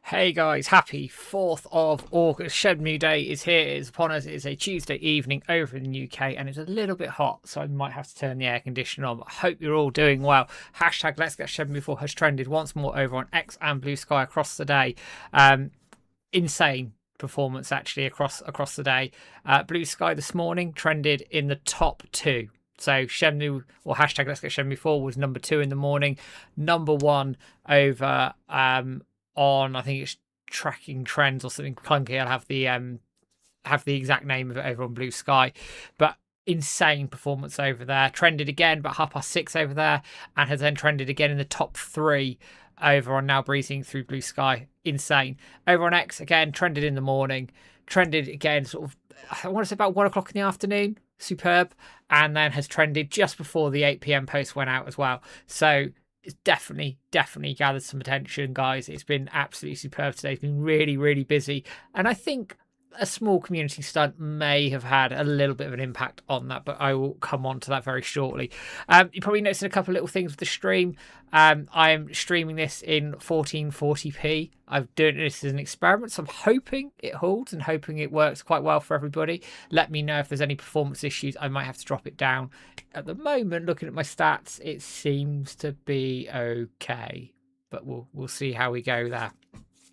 Hey guys, happy 4th of August. Shenmue Day is here, it's upon us. It is a Tuesday evening over in the UK and it's a little bit hot, so I might have to turn the air conditioner on. But I hope you're all doing well. Hashtag Let's Get Shenmue 4 has trended once more over on X and Blue Sky across the day. Insane performance actually across the day. Blue Sky this morning trended in the top 2. So Shenmue, or hashtag Let's Get Shenmue 4 was number 2 in the morning. Number 1 over on, I think it's tracking trends or something clunky. I'll have the exact name of it over on Blue Sky, but insane performance over there. Trended again about 6:30 over there, and has then trended again in the top 3 over on Now Breezing through Blue Sky. Insane. Over on X again, trended in the morning, trended again sort of, I want to say about 1 o'clock in the afternoon. Superb. And then has trended just before the 8 p.m. post went out as well. So it's definitely gathered some attention, guys. It's been absolutely superb today. It's been really, really busy. And I think a small community stunt may have had a little bit of an impact on that, but I will come on to that very shortly. You probably noticed a couple of little things with the stream. I am streaming this in 1440p. I'm doing this as an experiment, so I'm hoping it holds and hoping it works quite well for everybody. Let me know if there's any performance issues. I might have to drop it down. At the moment, looking at my stats, it seems to be okay, but we'll see how we go there.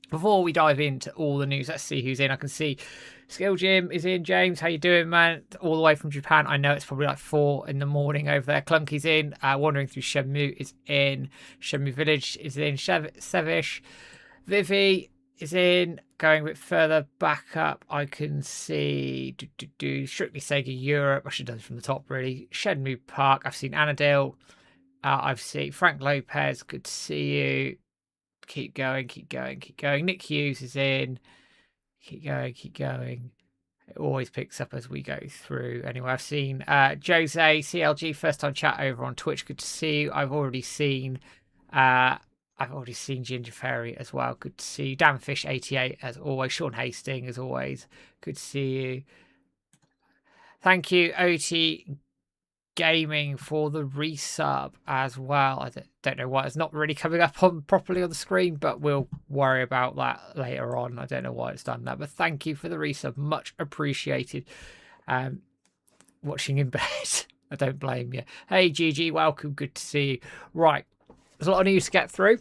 Before we dive into all the news, let's see who's in. I can see Skill Jim is in. James, how you doing, man? All the way from Japan. I know it's probably like 4 in the morning over there. Clunky's in. Wandering through Shenmue is in. Shenmue Village is in. Sevish. Vivi is in. Going a bit further back up, I can see Strictly Sega Europe. I should have done it from the top, really. Shenmue Park. I've seen Annadale. I've seen Frank Lopez. Good to see you. Keep going. Nick Hughes is in. Keep going. It always picks up as we go through. Anyway, I've seen Jose CLG, first time chat over on Twitch. Good to see you. I've already seen Ginger Fairy as well. Good to see you. Danfish88 as always. Sean Hastings as always. Good to see you. Thank you, OT Gaming, for the resub as well. I don't know why it's not really coming up properly on the screen, but we'll worry about that later on. I don't know why it's done that, but thank you for the resub, much appreciated. Watching in bed. I don't blame you. Hey GG, welcome, good to see you. Right, there's a lot of news to get through.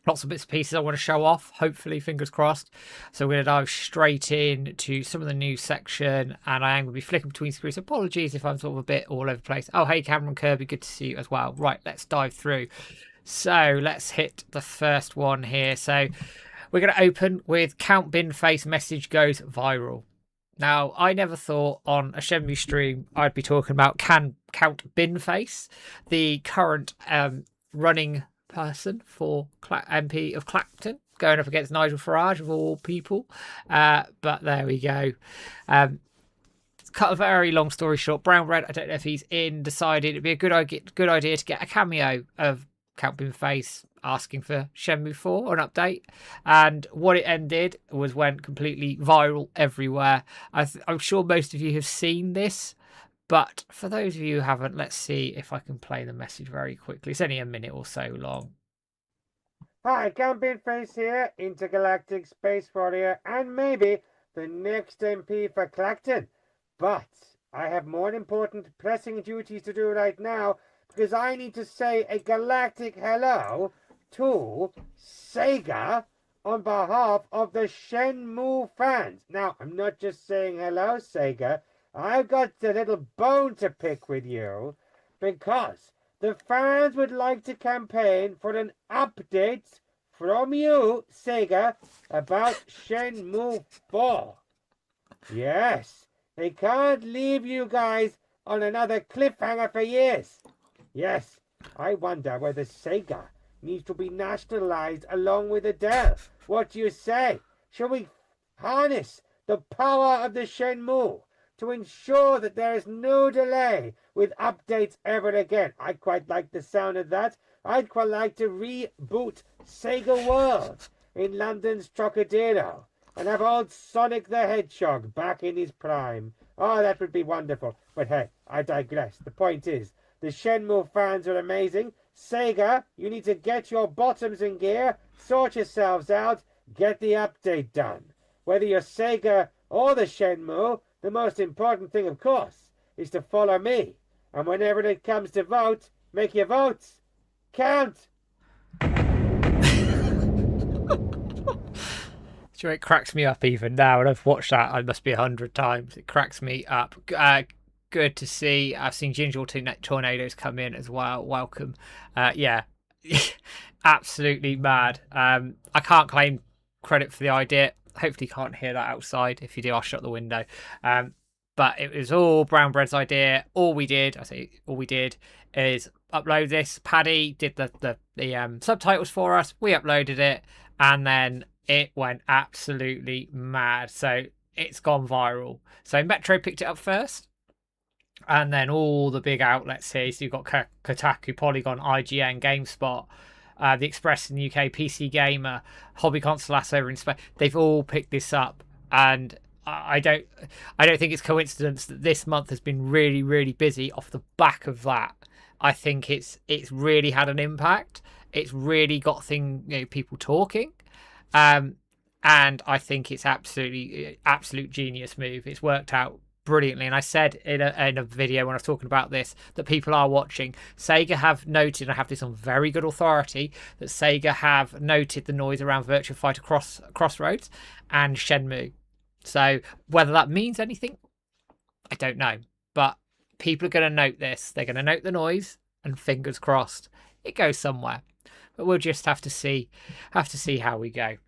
Lots of bits and pieces I want to show off, hopefully, fingers crossed. So we're going to dive straight in to some of the news section, and I am going to be flicking between screens. Apologies if I'm sort of a bit all over the place. Oh, hey, Cameron Kirby, good to see you as well. Right, let's dive through. So let's hit the first one here. So we're going to open with Count Binface message goes viral. Now, I never thought on a Shenmue stream I'd be talking about Count Binface, the current running person for MP of Clacton, going up against Nigel Farage of all people, but there we go. Cut a very long story short, Brown Red, I don't know if he's in, decided it'd be a good idea to get a cameo of Count Binface asking for Shenmue 4 an update, and what it ended was went completely viral everywhere. I'm sure most of you have seen this, but for those of you who haven't, let's see if I can play the message very quickly. It's only a minute or so long. Hi, Campaign Face here, Intergalactic Space Warrior, and maybe the next MP for Clacton. But I have more important pressing duties to do right now, because I need to say a galactic hello to Sega on behalf of the Shenmue fans. Now, I'm not just saying hello, Sega. I've got a little bone to pick with you, because the fans would like to campaign for an update from you, Sega, about Shenmue 4. Yes, they can't leave you guys on another cliffhanger for years. Yes, I wonder whether Sega needs to be nationalized along with Adele. What do you say? Shall we harness the power of the Shenmue to ensure that there is no delay with updates ever again? I quite like the sound of that. I'd quite like to reboot Sega World in London's Trocadero and have old Sonic the Hedgehog back in his prime. Oh, that would be wonderful. But hey, I digress. The point is, the Shenmue fans are amazing, Sega, you need to get your bottoms in gear, sort yourselves out, get the update done. Whether you're Sega or the Shenmue, the most important thing, of course, is to follow me. And whenever it comes to vote, make your votes count. So it cracks me up even now, and I've watched that, I must be 100 times. It cracks me up. Good to see. I've seen Ginger Tornadoes come in as well. Welcome. Yeah, absolutely mad. I can't claim credit for the idea. Hopefully you can't hear that outside. If you do, I'll shut the window. But it was all Brown Bread's idea. All we did is upload this. Paddy did the subtitles for us. We uploaded it, and then it went absolutely mad. So it's gone viral. So Metro picked it up first, and then all the big outlets here. So you've got Kotaku, Polygon, IGN, GameSpot, The Express in the UK, PC Gamer, Hobby Consolas over in Spain. They've all picked this up, and I don't think it's coincidence that this month has been really, really busy off the back of that. I think it's really had an impact. It's really got people talking, and I think it's absolute genius move. It's worked out brilliantly, and I said in a video when I was talking about this that people are watching. Sega have noted, and I have this on very good authority, that Sega have noted the noise around Virtua Fighter Crossroads and Shenmue. So whether that means anything, I don't know. But people are going to note this. They're going to note the noise, and fingers crossed, it goes somewhere. But we'll just have to see how we go.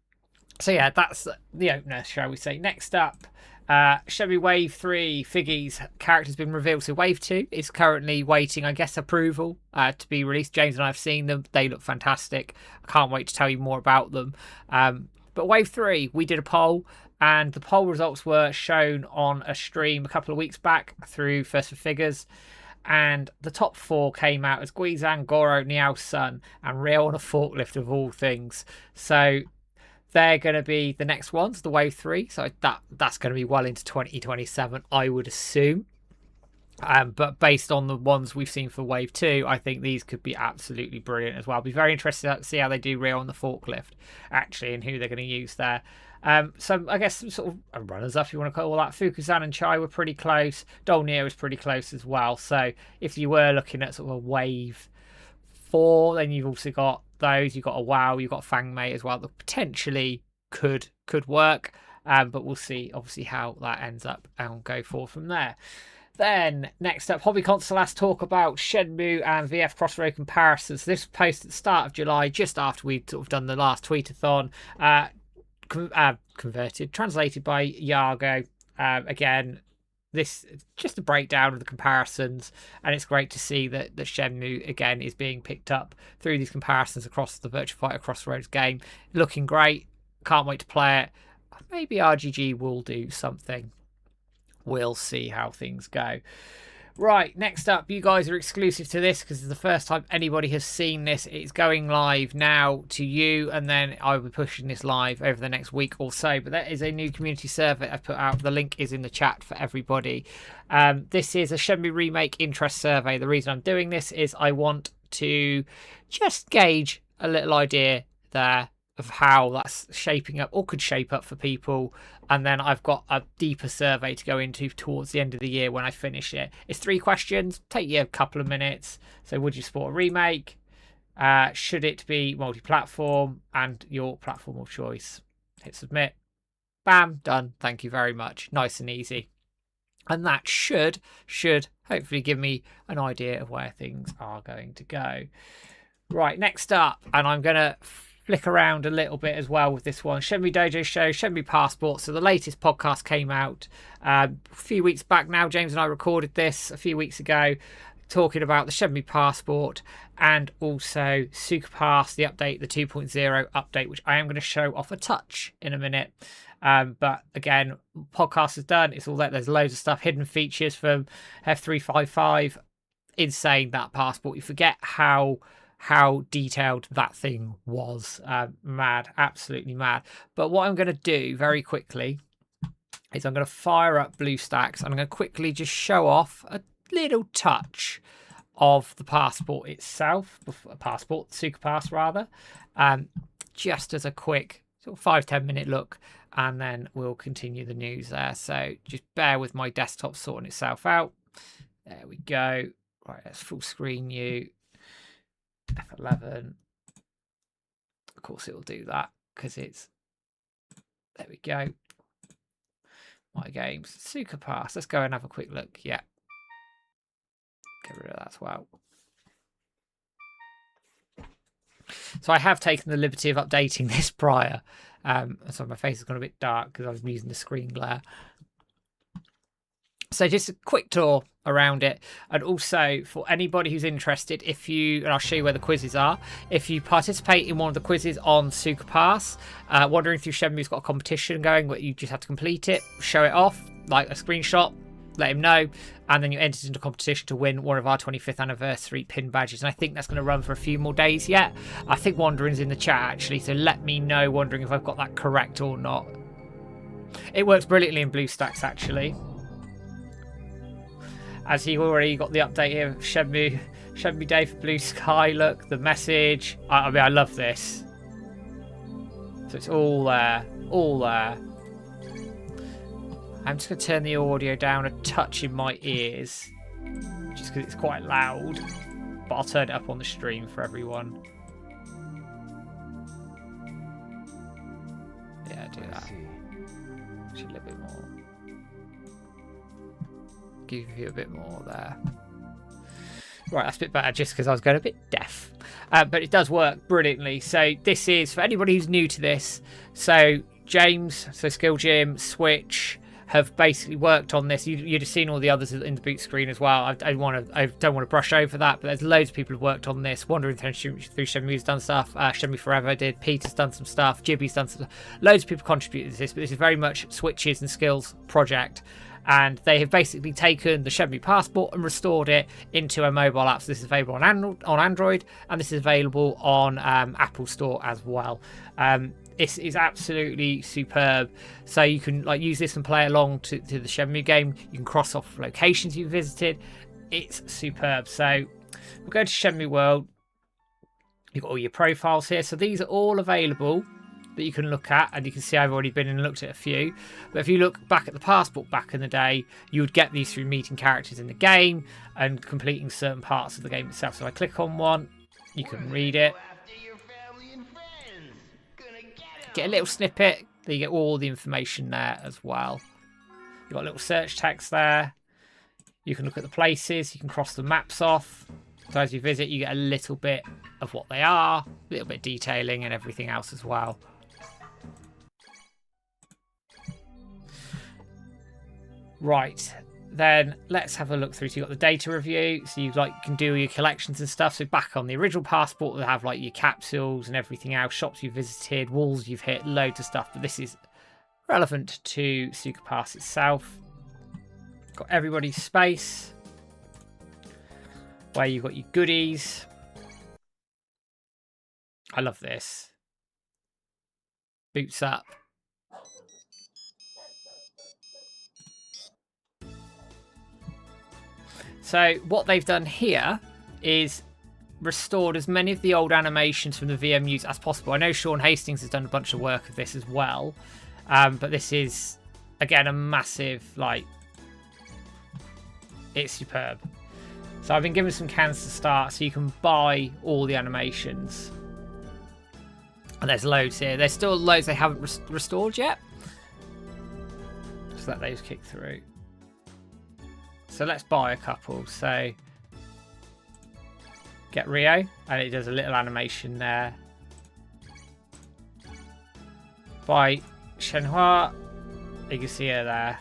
So yeah, that's the opener, shall we say. Next up, Shenmue Wave 3 Figgy's character's been revealed. So Wave 2 is currently waiting, I guess, approval to be released. James and I have seen them. They look fantastic. I can't wait to tell you more about them. But Wave 3, we did a poll, and the poll results were shown on a stream a couple of weeks back through First for Figures. And the top 4 came out as Guizan, Goro, Niao's son, and Ryo on a forklift of all things. So they're going to be the next ones, the Wave 3. So that's going to be well into 2027, I would assume. But based on the ones we've seen for Wave 2, I think these could be absolutely brilliant as well. I'll be very interested to see how they do Ryo on the forklift, actually, and who they're going to use there. So I guess some sort of runners-up, if you want to call that. Fukuzan and Chai were pretty close. Dolnir was pretty close as well. So if you were looking at sort of a Wave 4, then you've also got those. You've got a WoW, you've got Fangmei as well that potentially could work. But we'll see, obviously, how that ends up and go forward from there. Then, next up, Hobby Consolas talk about Shenmue and VF Crossroad comparisons. This was posted at the start of July, just after we'd sort of done the last tweetathon. Translated by Yago. Again, this is just a breakdown of the comparisons, and it's great to see that Shenmue again is being picked up through these comparisons across the Virtua Fighter Crossroads game. Looking great. Can't wait to play it. Maybe RGG will do something. We'll see how things go. Right, next up, you guys are exclusive to this because it's the first time anybody has seen this. It's going live now to you, and then I will be pushing this live over the next week or so. But that is a new community survey I've put out. The link is in the chat for everybody. This is a Shenmue Remake interest survey. The reason I'm doing this is I want to just gauge a little idea there of how that's shaping up or could shape up for people. And then I've got a deeper survey to go into towards the end of the year when I finish it. It's 3 questions, take you a couple of minutes. So would you support a remake? Should it be multi-platform? And your platform of choice. Hit submit. Bam, done. Thank you very much. Nice and easy. And that should hopefully give me an idea of where things are going to go. Right, next up, and I'm going to flick around a little bit as well with this one. Shenmue Dojo show, Shenmue Passport. So the latest podcast came out a few weeks back now. James and I recorded this a few weeks ago, talking about the Shenmue Passport and also Suka Pass, the update, the 2.0 update, which I am going to show off a touch in a minute. But again, podcast is done. It's all that. There's loads of stuff, hidden features from F355. Insane, that Passport. You forget how detailed that thing was. Mad, absolutely mad. But what I'm going to do very quickly is I'm going to fire up BlueStacks, and I'm going to quickly just show off a little touch of the passport itself, Super Pass rather, just as a quick sort of 5-10 minute look, and then we'll continue the news there. So just bear with my desktop sorting itself out. There we go. Right, let's full screen you. F11. Of course it will do that because it's, there we go. My games, Super Pass. Let's go and have a quick look. Yeah. Get rid of that as well. So I have taken the liberty of updating this prior. So my face has gone a bit dark because I was using the screen glare. So just a quick tour around it, and also for anybody who's interested, and I'll show you where the quizzes are. If you participate in one of the quizzes on Super Pass, Wandering Through Shenmue's got a competition going where you just have to complete it, show it off, like a screenshot, let him know, and then you enter into a competition to win one of our 25th anniversary pin badges. And I think that's going to run for a few more days yet. I think Wandering's in the chat actually, so let me know, Wandering, if I've got that correct or not. It works brilliantly in BlueStacks actually. As you already got the update here of Shenmue Day for Blue Sky. Look, the message. I mean, I love this. So it's all there, all there. I'm just going to turn the audio down a touch in my ears, just because it's quite loud. But I'll turn it up on the stream for everyone. Yeah, do that. Actually, a little bit more. Give you a bit more there. Right, that's a bit better just because I was going a bit deaf. But it does work brilliantly. So this is, for anybody who's new to this, so James, so Skill Jim, Switch, have basically worked on this. You'd have seen all the others in the boot screen as well. I don't want to brush over that, but there's loads of people who've worked on this. Wandering Through Shenmue's done stuff. Shenmue Forever did. Peter's done some stuff. Jibby's done some stuff. Loads of people contributed to this, but this is very much Switches and Skills project. And they have basically taken the Shenmue Passport and restored it into a mobile app. So this is available on Android, and this is available on Apple Store as well. This is absolutely superb. So you can use this and play along to the Shenmue game. You can cross off locations you've visited. It's superb. So we'll go to Shenmue World. You've got all your profiles here. So these are all available that you can look at, and you can see I've already been and looked at a few. But if you look back at the passport back in the day, you would get these through meeting characters in the game and completing certain parts of the game itself. So I click on one, you can read it, get a little snippet, then you get all the information there as well. You've got a little search text there. You can look at the places, you can cross the maps off. So as you visit, you get a little bit of what they are, a little bit of detailing and everything else as well. Right, then let's have a look through. So you've got the data review, so you can do your collections and stuff. So back on the original passport, they have your capsules and everything else, shops you've visited, walls you've hit, loads of stuff. But this is relevant to Super Pass itself. Got everybody's space, where you've got your goodies. I love this. Boots up. So what they've done here is restored as many of the old animations from the VMUs as possible. I know Sean Hastings has done a bunch of work of this as well. But this is, again, a massive, it's superb. So I've been given some cans to start, so you can buy all the animations. And there's loads here. There's still loads they haven't restored yet. Just let those kick through. So let's buy a couple. So get Rio, and it does a little animation there. Buy Shenhua, you can see her there.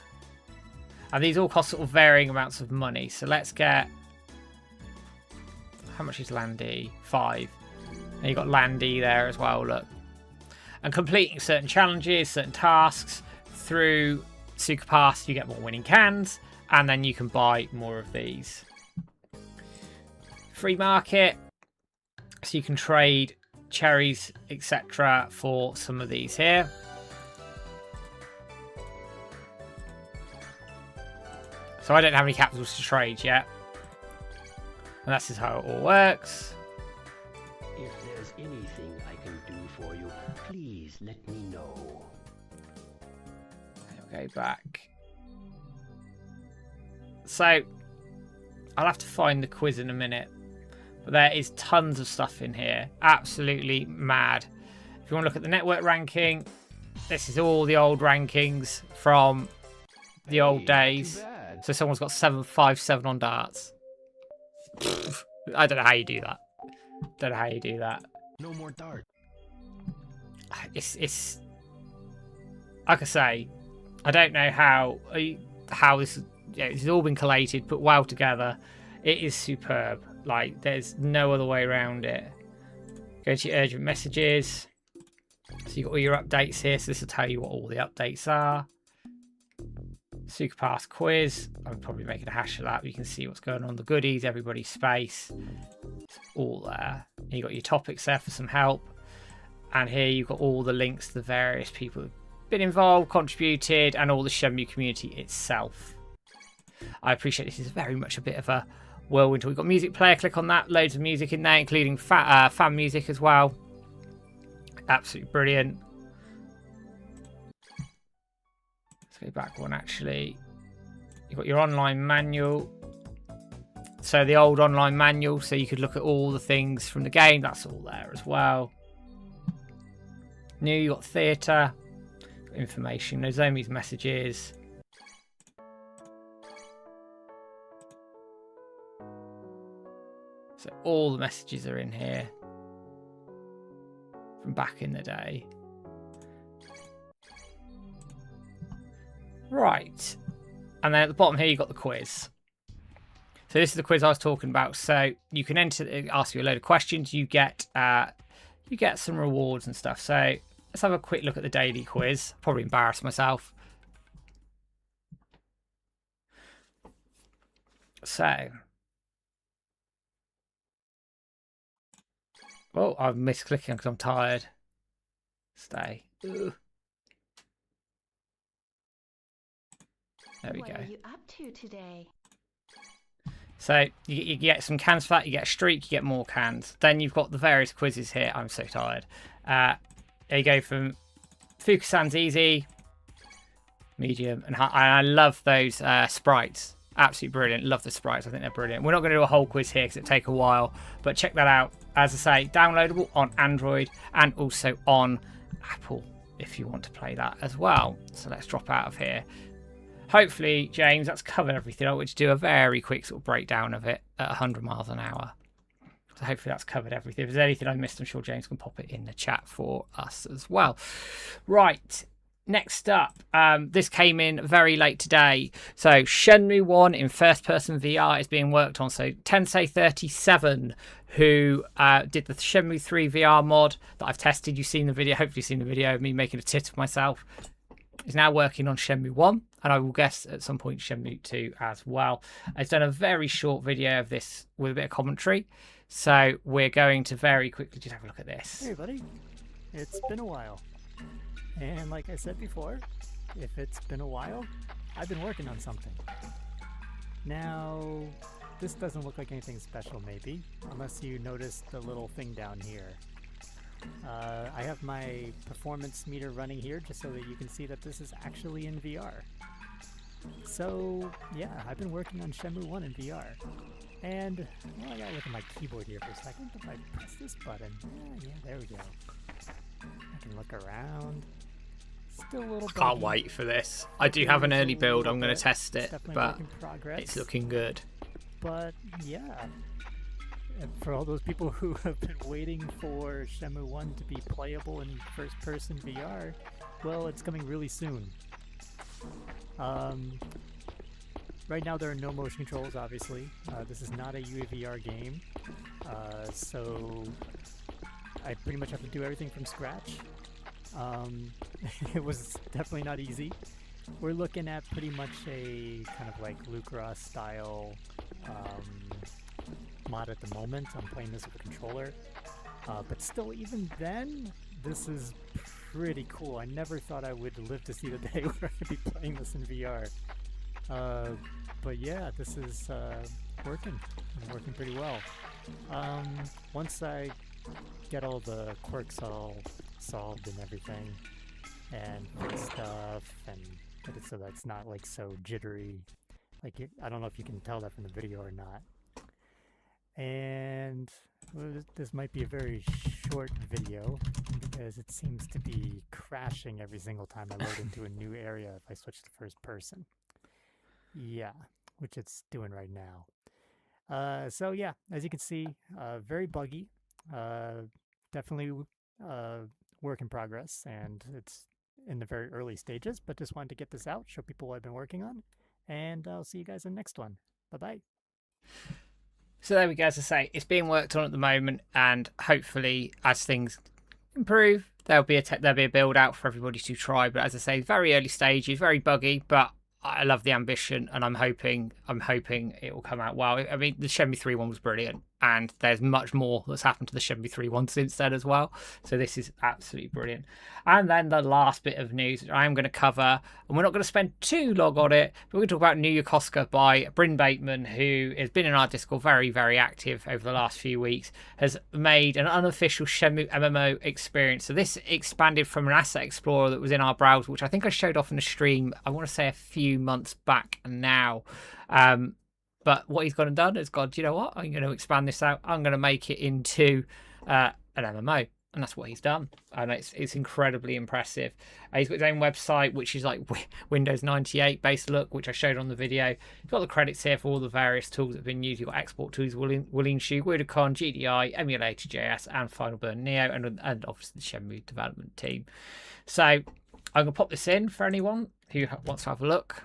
And these all cost sort of varying amounts of money. So let's get, how much is Landy? 5. And you've got Landy there as well, look. And completing certain challenges, certain tasks through Super Pass, you get more winning cans, and then you can buy more of these. Free market, so you can trade cherries, etc. for some of these here. So I don't have any capsules to trade yet. And this is how it all works. If there's anything I can do for you, please let me know. We'll go back. So, I'll have to find the quiz in a minute. But there is tons of stuff in here. Absolutely mad. If you want to look at the network ranking, this is all the old rankings from the old days. So someone's got 757 on darts. I don't know how you do that. Don't know how you do that. No more dart. It's like I say, I don't know how this, it's all been collated, put well together. It is superb. Like, there's no other way around it. Go to your urgent messages. So you've got all your updates here. So this will tell you what all the updates are. Superpass quiz. I'm probably making a hash of that, but you can see what's going on. The goodies, everybody's space. It's all there. And you've got your topics there for some help. And here you've got all the links to the various people who've been involved, contributed, and all the Shenmue community itself. I appreciate this is very much a bit of a whirlwind. We've got music player, click on that. Loads of music in there, including fan music as well. Absolutely brilliant. Let's go back one actually. You've got your online manual. So the old online manual, so you could look at all the things from the game. That's all there as well. New, you've got theatre, information, Nozomi's messages. So all the messages are in here from back in the day. Right. And then at the bottom here, you've got the quiz. So this is the quiz I was talking about. So you can enter, ask you a load of questions. You get some rewards and stuff. So let's have a quick look at the daily quiz. Probably embarrass myself. So. Oh, I've missed clicking because I'm tired. Stay. Ugh. There we go. What are you up to today? So you get some cans for that, you get a streak, you get more cans. Then you've got the various quizzes here. I'm so tired. There you go from Fukusan's easy, medium, and high. And I love those sprites. Absolutely brilliant. Love the sprites. I think they're brilliant. We're not going to do a whole quiz here because it'll take a while. But check that out. As I say, downloadable on Android and also on Apple if you want to play that as well. So let's drop out of here. Hopefully, James, that's covered everything. I want to do a very quick sort of breakdown of it at 100 miles an hour. So hopefully that's covered everything. If there's anything I missed, I'm sure James can pop it in the chat for us as well. Right. Next up, this came in very late today. So Shenmue 1 in first-person VR is being worked on. So Tensei37, who did the Shenmue 3 VR mod that I've tested. You've seen the video. Hopefully you've seen the video of me making a tit of myself. Is now working on Shenmue 1, and I will guess at some point Shenmue 2 as well. I've done a very short video of this with a bit of commentary. So we're going to very quickly just have a look at this. Hey, buddy. It's been a while. And like I said before, if it's been a while, I've been working on something. Now, this doesn't look like anything special maybe, unless you notice the little thing down here. I have my performance meter running here just so that you can see that this is actually in VR. So, yeah, I've been working on Shenmue 1 in VR. And, well, I gotta look at my keyboard here for a second. If I press this button, yeah, there we go. I can look around. Still a little Can't wait for this. I do have an early build. I'm going to test it, but it's looking good. But yeah, and for all those people who have been waiting for Shenmue 1 to be playable in first-person VR, well, it's coming really soon. Right now there are no motion controls, obviously. This is not a UAVR game, so I pretty much have to do everything from scratch. It was definitely not easy. We're looking at pretty much a kind of like Lucra style mod at the moment. I'm playing this with a controller. But still, even then, this is pretty cool. I never thought I would live to see the day where I'd be playing this in VR. But yeah, this is working. I'm working pretty well. Once I get all the quirks all solved and everything, and fix stuff, and get it so that's not like so jittery. Like I don't know if you can tell that from the video or not. And this might be a very short video because it seems to be crashing every single time I load into a new area if I switch to first person. Yeah, which it's doing right now. So yeah, as you can see, very buggy. Definitely work in progress, and it's in the very early stages, but just wanted to get this out, show people what I've been working on, and I'll see you guys in the next one. Bye-bye. So there we go. As I say, it's being worked on at the moment, and hopefully as things improve, there'll be a build out for everybody to try. But as I say, very early stages, very buggy, but I love the ambition, and I'm hoping it will come out well. I mean, the Shenmue 3 one was brilliant, and there's much more that's happened to the Shenmue 3 one since then as well. So this is absolutely brilliant. And then the last bit of news that I am going to cover, and we're not going to spend too long on it, but we're going to talk about New Yokosuka by Bryn Bateman, who has been in our Discord very, very active over the last few weeks, has made an unofficial Shenmue MMO experience. So this expanded from an asset explorer that was in our browser, which I think I showed off in a stream, I want to say a few months back now. But what he's gone and done is gone, do you know what? I'm going to expand this out. I'm going to make it into an MMO. And that's what he's done. And it's incredibly impressive. He's got his own website, which is like Windows 98 based look, which I showed on the video. You've got the credits here for all the various tools that have been used. You've got export tools, Willingshoe, Wudacon, GDI, Emulator.js, and Final Burn Neo, and obviously the Shenmue development team. So I'm going to pop this in for anyone who wants to have a look.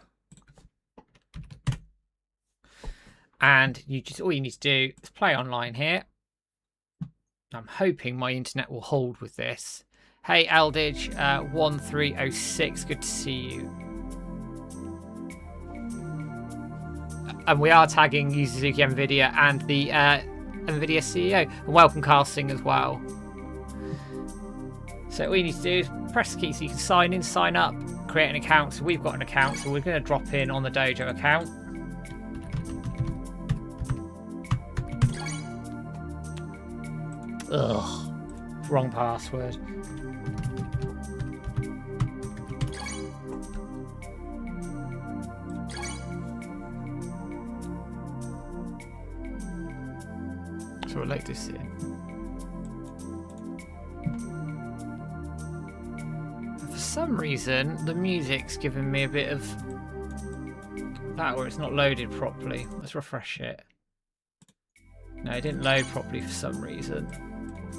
And all you need to do is play online here. I'm hoping my internet will hold with this. Hey Eldridge 1306, good to see you. And we are tagging Yu Suzuki Nvidia and the Nvidia CEO. And welcome Carl Singh as well. So all you need to do is press the key so you can sign in, sign up, create an account. So we've got an account, so we're going to drop in on the Dojo account. Ugh, wrong password. So we'll load this in. For some reason, the music's giving me a bit of that, or it's not loaded properly. Let's refresh it. No, it didn't load properly for some reason.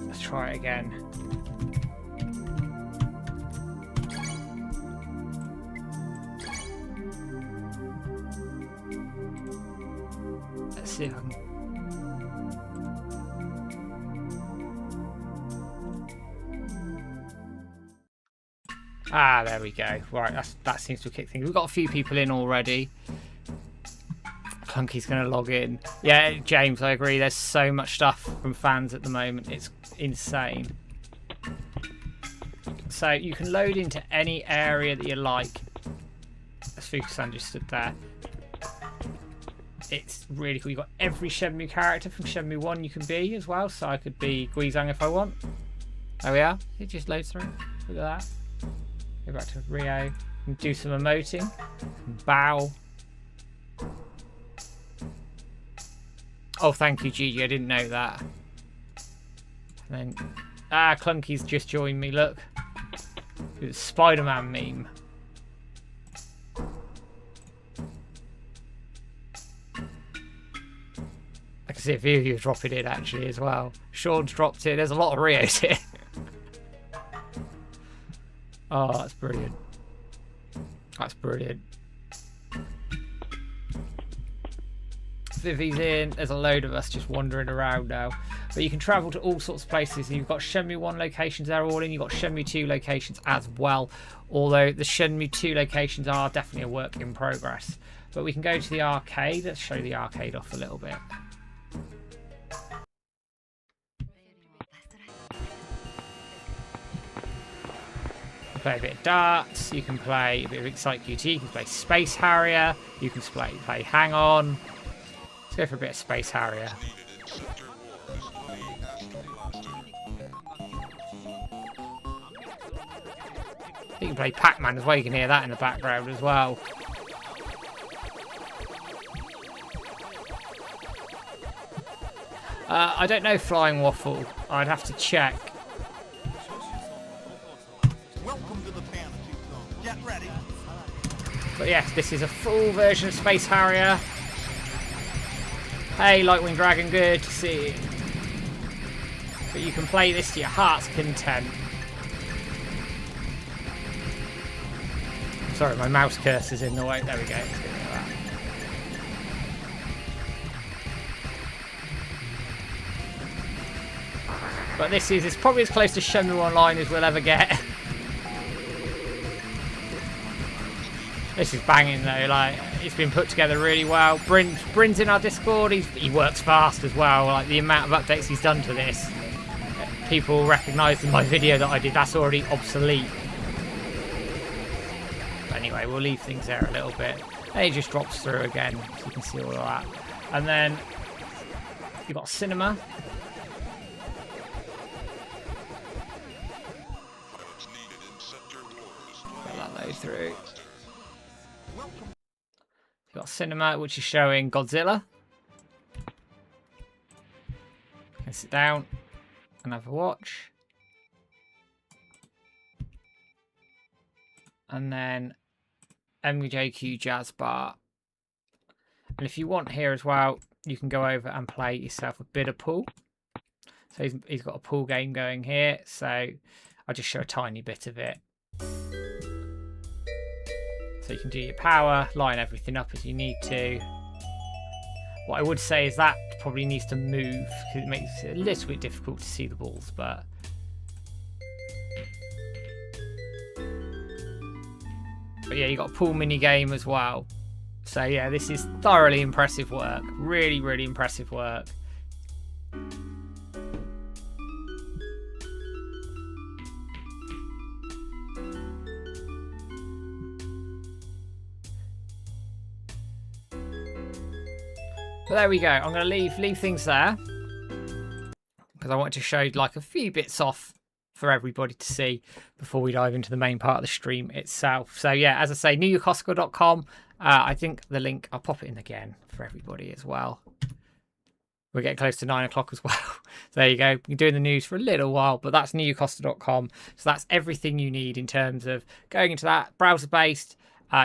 Let's try it again. Let's see if I can... Ah, there we go. Right, that seems to kick things. We've got a few people in already. Clunky's going to log in. Yeah, James, I agree. There's so much stuff from fans at the moment. It's insane. So you can load into any area that you like. As Fukusan just stood there. It's really cool. You've got every Shenmue character from Shenmue 1 you can be as well. So I could be Guizhang if I want. There we are. It just loads through. Look at that. Go back to Rio. And do some emoting. Bow. Oh, thank you, Gigi. I didn't know that. And then... Ah, Clunky's just joined me, look. It's a Spider-Man meme. I can see a few of you dropping in, actually, as well. Sean's dropped in. There's a lot of Rios here. Oh, that's brilliant. That's brilliant. Vivi's in. There's a load of us just wandering around now. But you can travel to all sorts of places. You've got Shenmue 1 locations, they're all in. You've got Shenmue 2 locations as well. Although the Shenmue 2 locations are definitely a work in progress. But we can go to the arcade. Let's show the arcade off a little bit. Play a bit of darts, you can play a bit of Excite QT, you can play Space Harrier, you can play Hang On. Let's go for a bit of Space Harrier. You can play Pac-Man as well, you can hear that in the background as well. I don't know Flying Waffle. I'd have to check. Welcome to the Fantasy Zone. Get ready. But yes, this is a full version of Space Harrier. Hey, Lightwing Dragon, good to see you. But you can play this to your heart's content. Sorry, my mouse cursor's in the way. There we go. Let's get rid of that. But this is probably as close to Shenmue Online as we'll ever get. This is banging though, like, it's been put together really well. Bryn's in our Discord, he works fast as well, like the amount of updates he's done to this. People recognise in my video that I did, that's already obsolete. But anyway, we'll leave things there a little bit. And it just drops through again, so you can see all of that. And then you've got Cinema. Get that load through. You've got Cinema, which is showing Godzilla. You can sit down and have a watch. And then MJQ Jazz Bar. And if you want here as well, you can go over and play yourself a bit of pool. So he's got a pool game going here. So I'll just show a tiny bit of it. So you can do your power, line everything up as you need to. What I would say is that probably needs to move because it makes it a little bit difficult to see the balls, but yeah, you got a pool mini game as well. So yeah, this is thoroughly impressive work. Really, really impressive work. But there we go. I'm going to leave things there because I wanted to show like a few bits off for everybody to see before we dive into the main part of the stream itself. So yeah, as I say, newyokosuka.com. I think the link, I'll pop it in again for everybody as well. We're getting close to 9 o'clock as well. So there you go. Been doing the news for a little while, but that's newyokosuka.com. So that's everything you need in terms of going into that browser-based.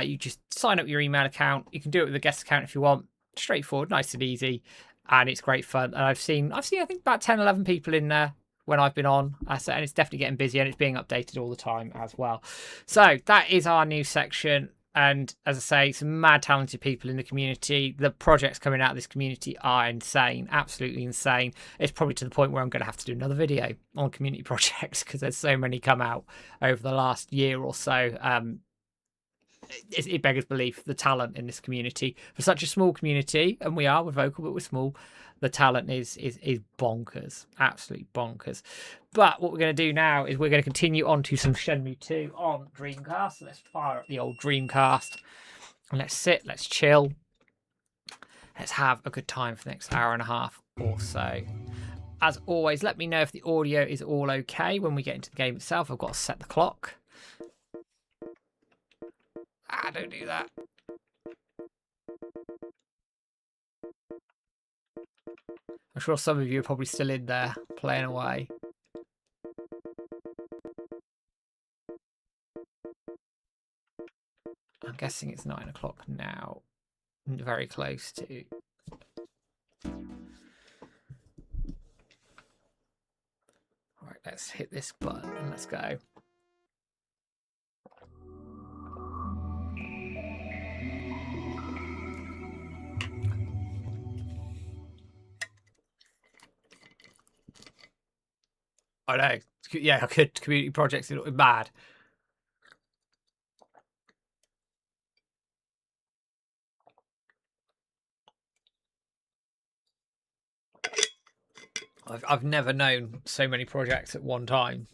You just sign up your email account. You can do it with a guest account if you want. Straightforward, nice and easy, and it's great fun. And I've seen I think about 10-11 people in there when I've been on, and it's definitely getting busy and it's being updated all the time as well. So that is our new section, and as I say, some mad talented people in the community. The projects coming out of this community are insane, absolutely insane. It's probably to the point where I'm going to have to do another video on community projects because there's so many come out over the last year or so. It beggars belief, the talent in this community. For such a small community, and we're vocal, but we're small, the talent is bonkers. Absolutely bonkers. But what we're going to do now is we're going to continue on to some Shenmue 2 on Dreamcast. So let's fire up the old Dreamcast. And let's sit, let's chill. Let's have a good time for the next hour and a half or so. As always, let me know if the audio is all okay when we get into the game itself. I've got to set the clock. Don't do that. I'm sure some of you are probably still in there playing away. I'm guessing it's 9 o'clock now. Very close to. Alright, let's hit this button and let's go. I know. Yeah, I could. Community projects are mad. I've never known so many projects at one time.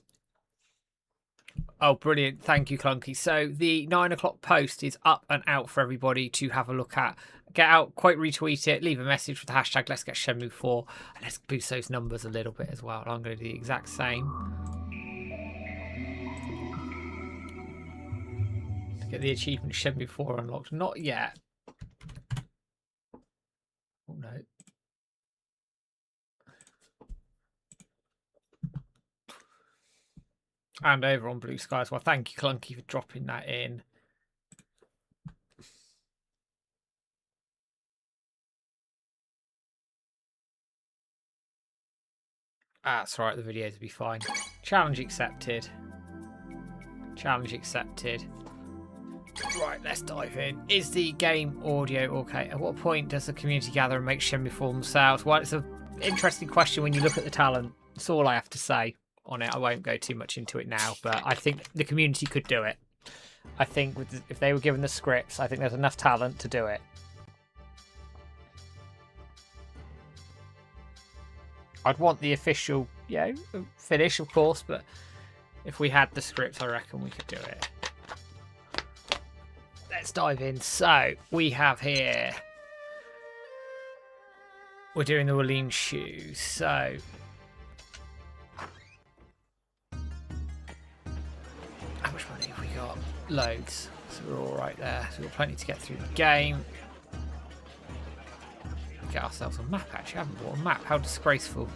Oh, brilliant. Thank you, Clunky. So the 9 o'clock post is up and out for everybody to have a look at. Get out, quote retweet it, leave a message with the hashtag Let's Get Shenmue 4, and let's boost those numbers a little bit as well. I'm going to do the exact same. To get the achievement Shenmue 4 unlocked. Not yet. Oh, no. And over on Blue Sky as well. Thank you, Clunky, for dropping that in. That's right, the videos will be fine. Challenge accepted. Challenge accepted. Right, let's dive in. Is the game audio okay? At what point does the community gather and make Shenmue for themselves? Well, it's an interesting question when you look at the talent. That's all I have to say on it. I won't go too much into it now, but I think the community could do it. I think if they were given the scripts, I think there's enough talent to do it. I'd want the official, finish, of course, but if we had the scripts, I reckon we could do it. Let's dive in. So, we have here... We're doing the Wallene shoes, so... How much money have we got? Loads. So we're all right there. So we've got plenty to get through the game. Get ourselves a map, actually. I haven't bought a map. How disgraceful.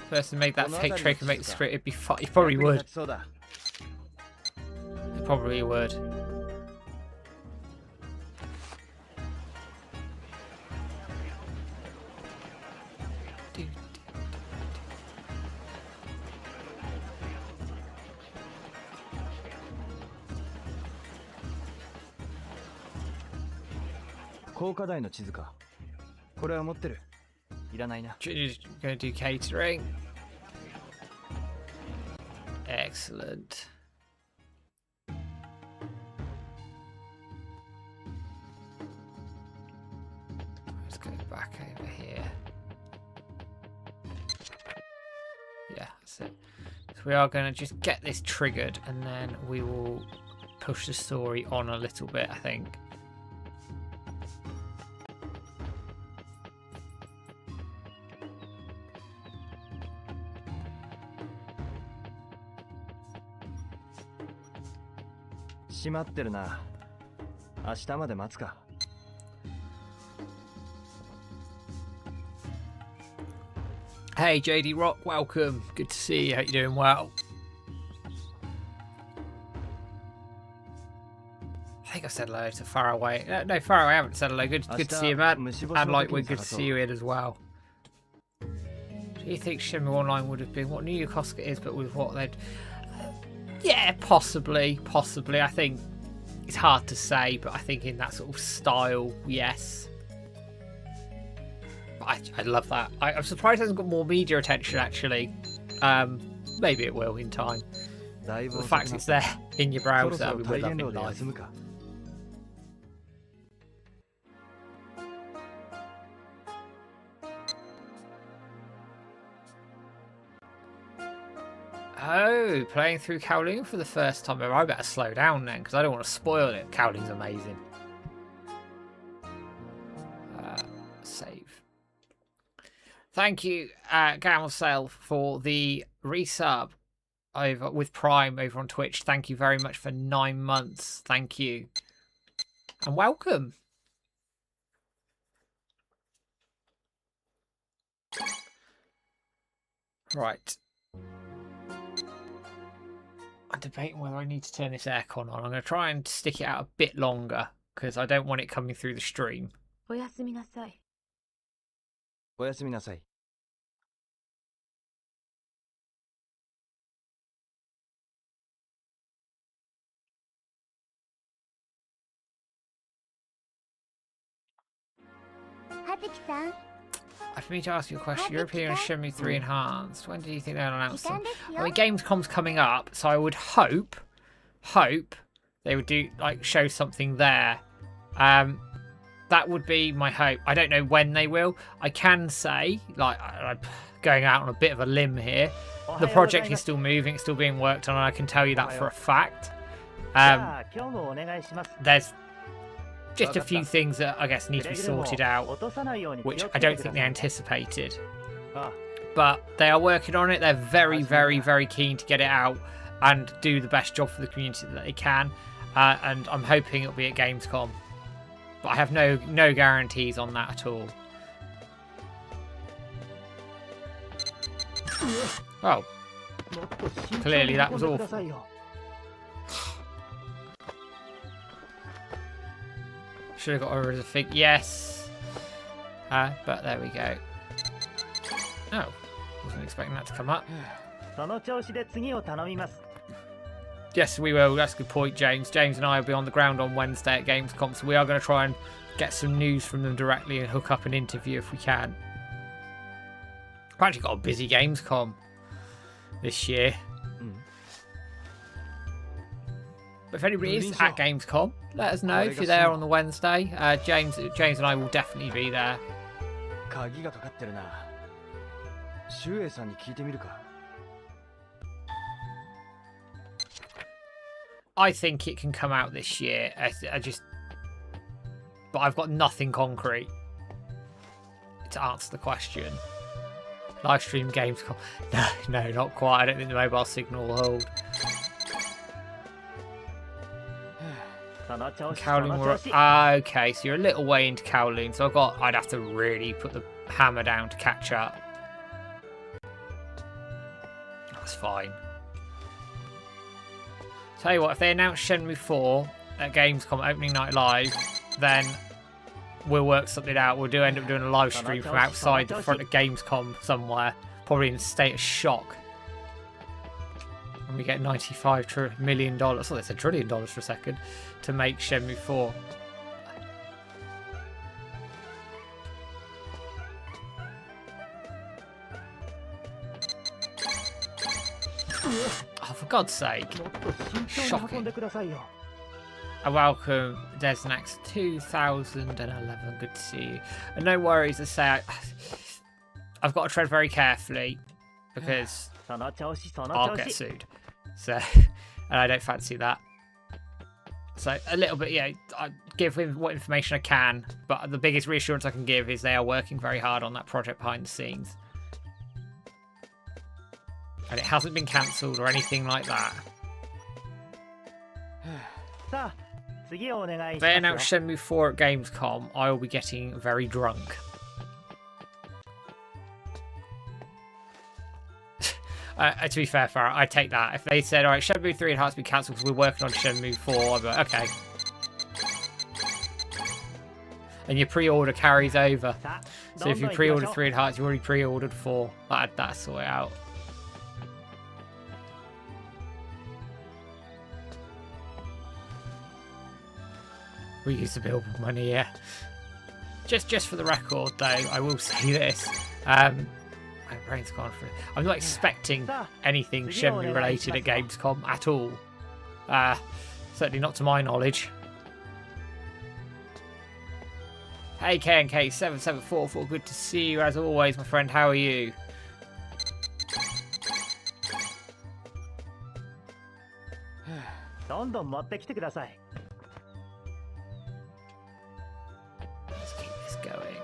Person made that fake trick and make the script, it'd be fun. He probably would. He probably would. Gonna do catering. Excellent. Let's go back over here. Yeah, that's it. So we are going to just get this triggered and then we will push the story on a little bit, I think. Hey JD Rock, welcome. Good to see you. Hope you're doing well. I think I said hello to Faraway. No, Faraway, I haven't said hello. Good to see you, man. And Lightwood, good to see you in as well. Do you think Shenmue Online would have been what New Yokosuka is, but with what they'd... Yeah, possibly. I think it's hard to say, but I think in that sort of style, yes. I love that. I'm surprised it hasn't got more media attention, actually. Maybe it will in time. The fact it's there in your browser, we would love it live. Oh, playing through Kowloon for the first time ever. I better slow down then, because I don't want to spoil it. Kowloon's amazing. Save. Thank you, Gamelsel, for the resub over with Prime over on Twitch. Thank you very much for 9 months. Thank you. And welcome. Right. I'm debating whether I need to turn this aircon on. I'm going to try and stick it out a bit longer because I don't want it coming through the stream. おやすみなさい。おやすみなさい。For me to ask you a question, European Shenmue 3 Enhanced. When do you think they'll announce them? I mean, Gamescom's coming up, so I would hope they would do show something there. That would be my hope. I don't know when they will. I can say, going out on a bit of a limb here. The project is still moving, it's still being worked on, and I can tell you that for a fact. There's just a few things that I guess need to be sorted out, which I don't think they anticipated. But they are working on it. They're very, very, very keen to get it out and do the best job for the community that they can. And I'm hoping it'll be at Gamescom. But I have no guarantees on that at all. Oh. Clearly that was awful. Should have got her as a fig. Yes. But there we go. Oh. Wasn't expecting that to come up. Yes, we will. That's a good point, James. James and I will be on the ground on Wednesday at Gamescom, so we are going to try and get some news from them directly and hook up an interview if we can. I've actually got a busy Gamescom this year. But if anybody is at Gamescom, let us know if you're there on the Wednesday. James and I will definitely be there. I think it can come out this year. But I've got nothing concrete to answer the question. Live stream Gamescom. No, not quite. I don't think the mobile signal will hold. Kowloon okay, so you're a little way into Kowloon, so I'd have to really put the hammer down to catch up. That's fine. Tell you what, if they announce Shenmue 4 at Gamescom opening night live, then we'll work something out. We'll end up doing a live stream from outside the front of Gamescom somewhere, probably in a state of shock. And we get $95 million, oh, that's $1 trillion for a second, to make Shenmue 4. Oh, for God's sake. Shocking. I welcome Desnax 2011. Good to see you. And no worries, I say I've got to tread very carefully because I'll get sued. So, and I don't fancy that. So a little bit, yeah, I give him what information I can, but the biggest reassurance I can give is they are working very hard on that project behind the scenes. And it hasn't been cancelled or anything like that. If they announce Shenmue 4 at Gamescom, I will be getting very drunk. To be fair, Farrah, I take that. If they said, alright, Shenmue 3 has to be cancelled because we're working on Shenmue 4, I'd be like, okay. And your pre-order carries over. So if you pre-ordered 3 Hearts, you already pre-ordered 4. That's the way out. We use the billboard money, yeah. Just for the record, though, I will say this. My brain's gone for it. I'm not expecting anything Shenmue related at Gamescom at all. Certainly not to my knowledge. Hey KNK7744, good to see you as always, my friend. How are you? Let's keep this going.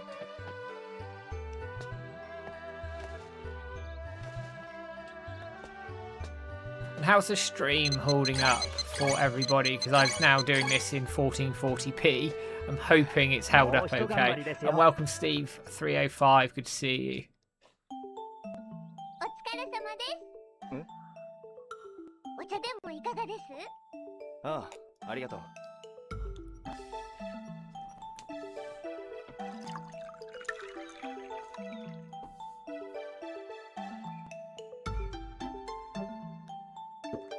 And how's the stream holding up for everybody? Because I'm now doing this in 1440p. I'm hoping it's held up okay. And welcome Steve305, good to see you.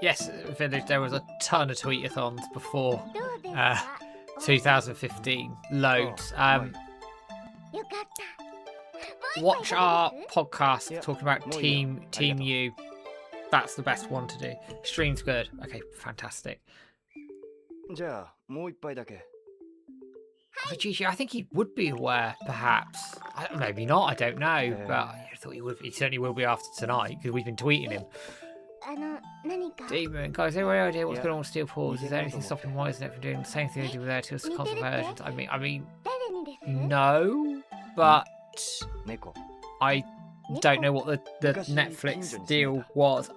Yes, Village, there was a ton of tweetathons before 2015. Loads. Watch our podcast talking about Team U. That's the best one to do. Stream's good. Okay, fantastic. But Gigi, I think he would be aware, perhaps. Maybe not, I don't know. But I thought he would. He certainly will be after tonight because we've been tweeting him. Demon, guys, any idea what's going on with Steel Paws? Is there anything stopping WiseNet from doing the same thing they did with their two console versions? I mean, no, but I don't know what the Netflix deal was.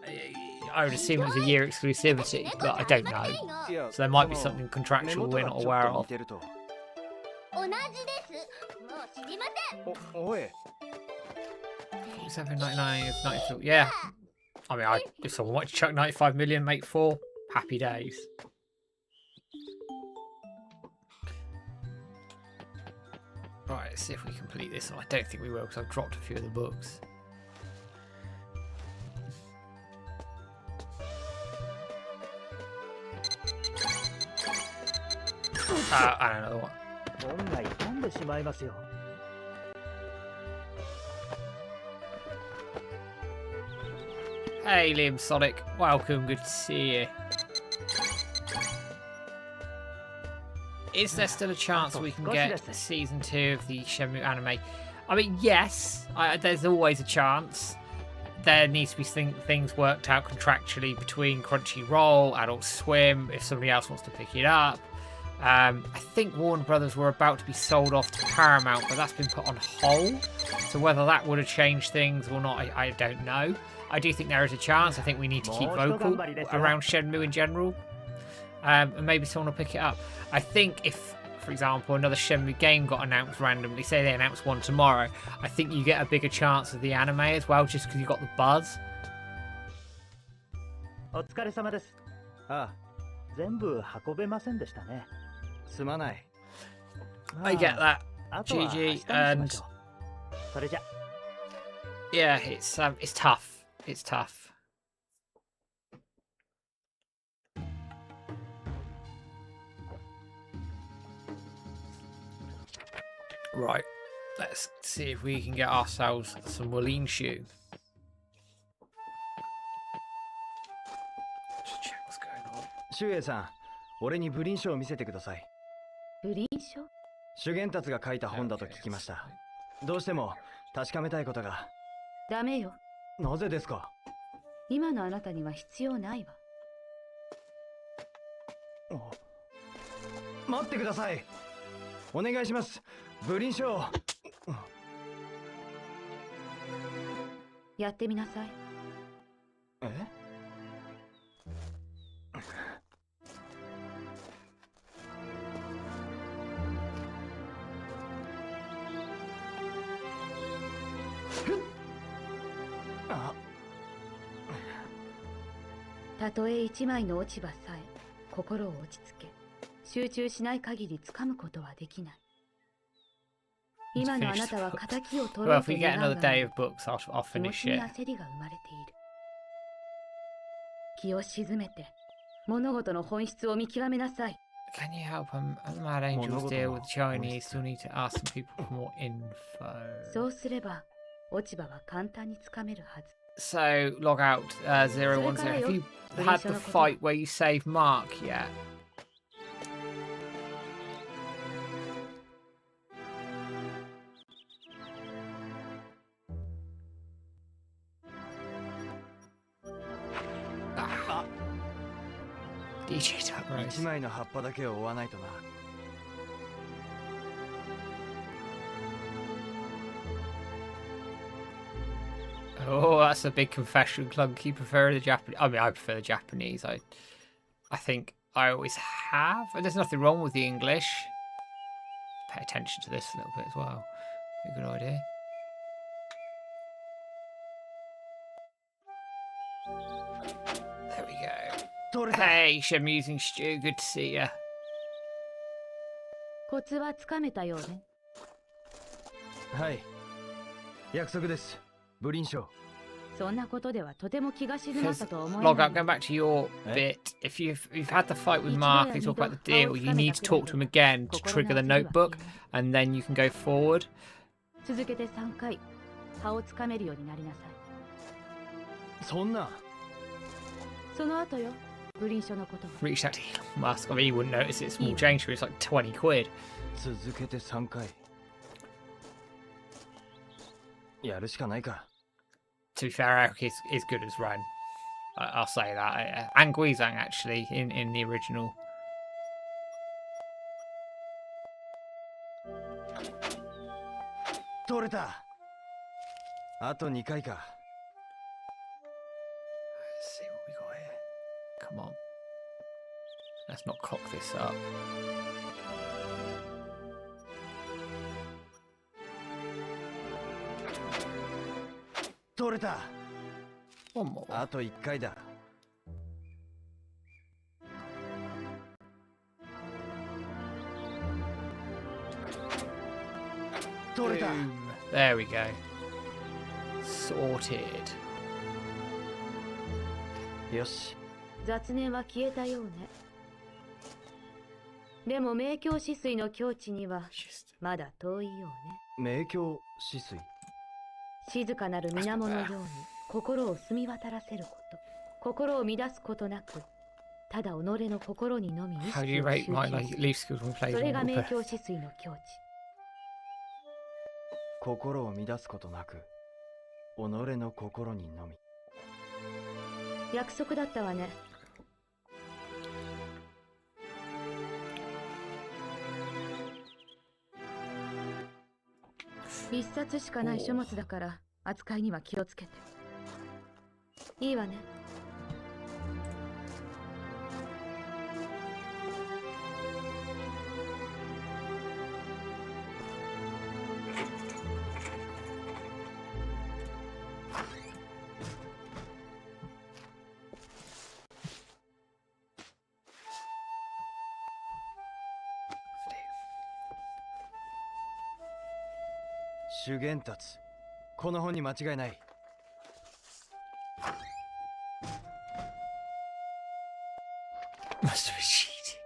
I would assume it was a year exclusivity, but I don't know. So there might be something contractual we're not aware of. 7.99 is 94. Yeah. I mean, if someone wanted to chuck 95 million, make 4, happy days. Right, let's see if we complete this one. I don't think we will because I've dropped a few of the books. And another one. Hey Liam Sonic, welcome, good to see you. Is there still a chance we can get season 2 of the Shenmue anime? I mean, yes, there's always a chance. There needs to be things worked out contractually between Crunchyroll, Adult Swim, if somebody else wants to pick it up. I think Warner Brothers were about to be sold off to Paramount, but that's been put on hold. So whether that would have changed things or not, I don't know. I do think there is a chance. I think we need to keep vocal around Shenmue in general. And maybe someone will pick it up. I think if, for example, another Shenmue game got announced randomly, say they announce one tomorrow, I think you get a bigger chance of the anime as well, just because you got the buzz. I get that, GG, and yeah, it's tough. It's tough. Right, let's see if we can get ourselves some Wallin shoe. Just check what's going on. シュウエイさん、俺にブリン書を見せてください。ブリン書？修験達が書いた本だと聞きました。どうしても確かめたいことが。ダメよ。なぜですか？今のあなたには必要ないわ。待ってください。お願いします。ブリン書を。やってみなさい。え？たとえ一枚の落ち葉さえ心を落ち着け集中しない限り掴むことはできない。今のあなたは仇を取ろうと願うが気持ちに焦りが生まれている。気を静めて物事の本質を見極めなさい。Can you help Mad Angel's deal with Chinese? Still need to ask some people for more info. そうすれば落ち葉は簡単に掴めるはず。So, log out 010. Have you had the fight where you save Mark yet? DJ Tuck 一枚の葉っぱだけを追わないとな。Oh, that's a big confession, Clunky. You prefer the Japanese? I mean, I prefer the Japanese. I think I always have. And there's nothing wrong with the English. Pay attention to this a little bit as well. Be a good idea. There we go. Hey, Shamusing Stew. Good to see ya. コツはつかめたようね。はい。約束です。ブリン書。そんなことではとても気が静まったと思えない。Log out, going back to your bit. If you've had the fight with Mark and you talk about the deal, you need to talk to him again to trigger the notebook, and then you can go forward. 続けて3回、葉をつかめるようになりなさい。そんな。その後よ、ブリン書のことは。Reached out to Elon Musk. I mean, he wouldn't notice it. Small change for it's like 20 quid. 続けて3回。やるしかないか。to be fair, Eric is good as Ren. I'll say that. And Guizhang, actually, in the original. 取れた。あと2回か。 Let's see what we got here. Come on. Let's not cock this up. 取れた。 One more. あと1回だ。取れた。 Boom. There we go. Sorted. よし。雑念は消えたようね。でも明鏡止水の境地には Just まだ遠いようね。明鏡止水。静かなる水面のように心を澄み渡らせること。心を乱すことなく、ただ己の心にのみ意 how do you 識を rate 集 my 中す like る。 leaf skills when そ playing れが明 Warper? 鏡止水の境地。心を乱すことなく、己の心にのみ。約束だったわね。一冊しかない書物だから扱いには気をつけて。いいわね。修験たち、この本に間違いない。 Must have been cheating.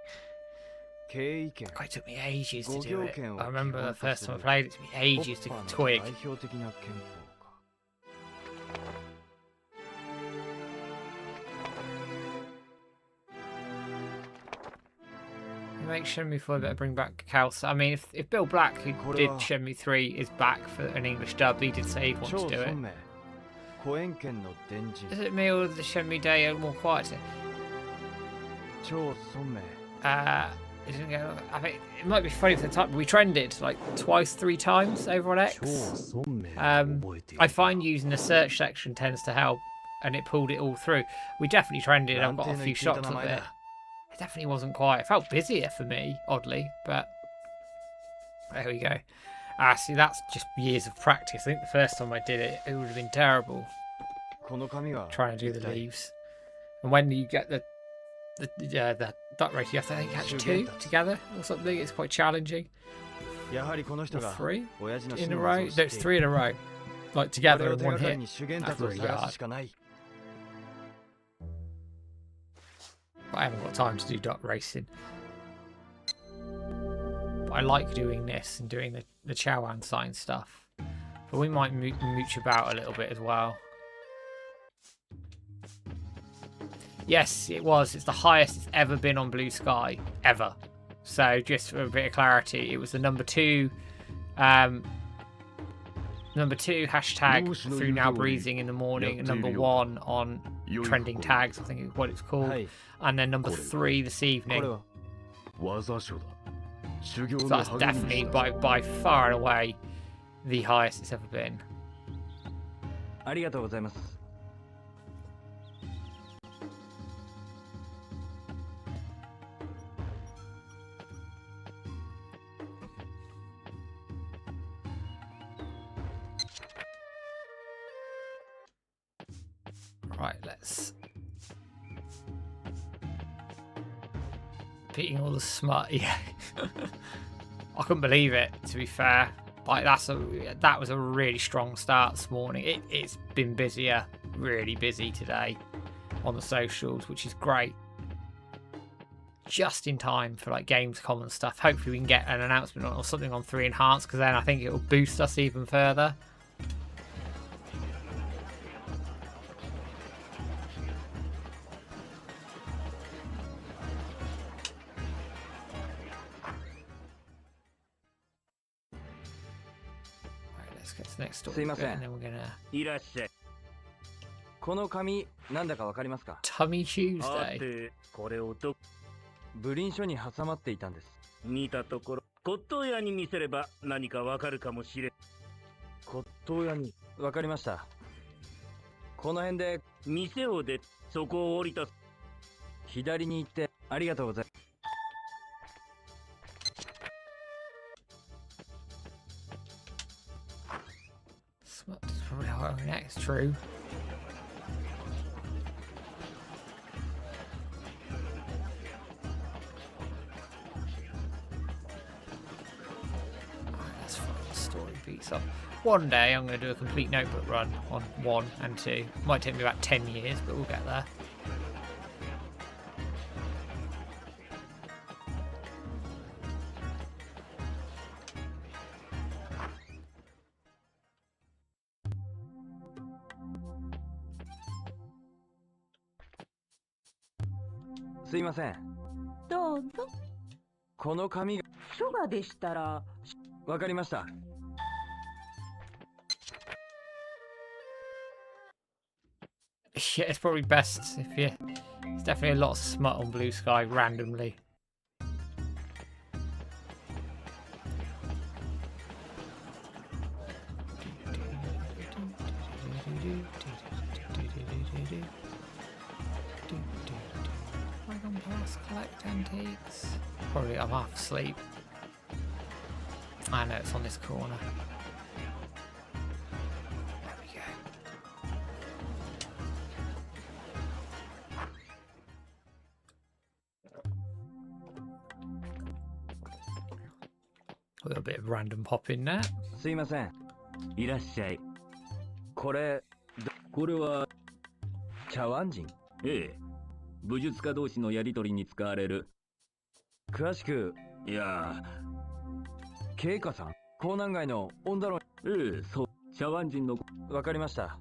経緯権。 God, it took me ages to 五 do 行 it. 権を I remember the 基本と first す time I る played it, it took me ages to ホッパーの twig. 代表的な憲法か。 Make Shenmue 4 better bring back Kals. I mean, if Bill Black, who did Shenmue 3, is back for an English dub, he did say he'd want 超 to do it. 尊名。古縁権の伝授。 Is it me or the Shenmue Day are more quieter? 超尊名。 It didn't go, I think it might be funny for the time. We trended like twice, 3 times over on X. 超尊名。 I find using the search section tends to help, and it pulled it all through. We definitely trended. I've got a few shots of it. It definitely wasn't quiet. It felt busier for me, oddly, but there we go. See, that's just years of practice. I think the first time I did it, it would have been terrible この紙は trying to do the leaves. And when you get the duck race, you have to I think catch 2 together or something. It's quite challenging. やはりこの人 Or が 3 親父の in 死 a の row. 技を知 No, っ it's てい 3 る。 in a row, like こ together れを in 手 one がかり hit. に修験 That's たちを really 探 hard. すしかない。 But I haven't got time to do duck racing. But I like doing this and doing the Chowan sign stuff. But we might mooch about a little bit as well. Yes, it was. It's the highest it's ever been on Blue Sky. Ever. So just for a bit of clarity, it was the number 2 hashtag through Now Breathing in the morning, and number 1 on trending tags, I think is what it's called, はい。 and then number 3 this これ evening. は 技書だ。修行 So の that's 励み definitely にした by far and away the highest it's ever been. ありがとうございます。 Right, let's beating all the smut. Yeah, I couldn't believe it. To be fair, like that was a really strong start this morning. It's been busier, really busy today on the socials, which is great. Just in time for like Gamescom and stuff. Hopefully we can get an announcement or something on 3 Enhanced, because then I think it will boost us even further. Right, let's get to the next story, Sumimasen. and then we're gonna いらっしゃい。この紙なんだかわかりますか？ Tummy は Tuesday. て、これをブリン書に挟まっていたんです。見たところ、骨董屋に見せれば何かわかるかもしれん。骨董屋に。わかりました。この辺で店を出、そこを降りた。左に行ってありがとうございます。That's probably how next. True. That's fine. The story beats up. One day I'm going to do a complete notebook run on 1 and 2. Might take me about 10 years, but we'll get there. Sumimasen. どうぞ。この紙が書画でしたら、わかりました。Yeah, it's probably best if you... There's definitely a lot of smut on Blue Sky randomly. Wagon Pass, collect antiques. Probably I'm half asleep. I know it's on this corner. There we go. A little bit of random pop in there. すいません。いらっしゃい。これは茶碗人。ええ。武術家同士のやりとりに使われる。詳しく。いや慶華さん、港南街のオンダロン。ええ、そう。茶碗人の。わかりました。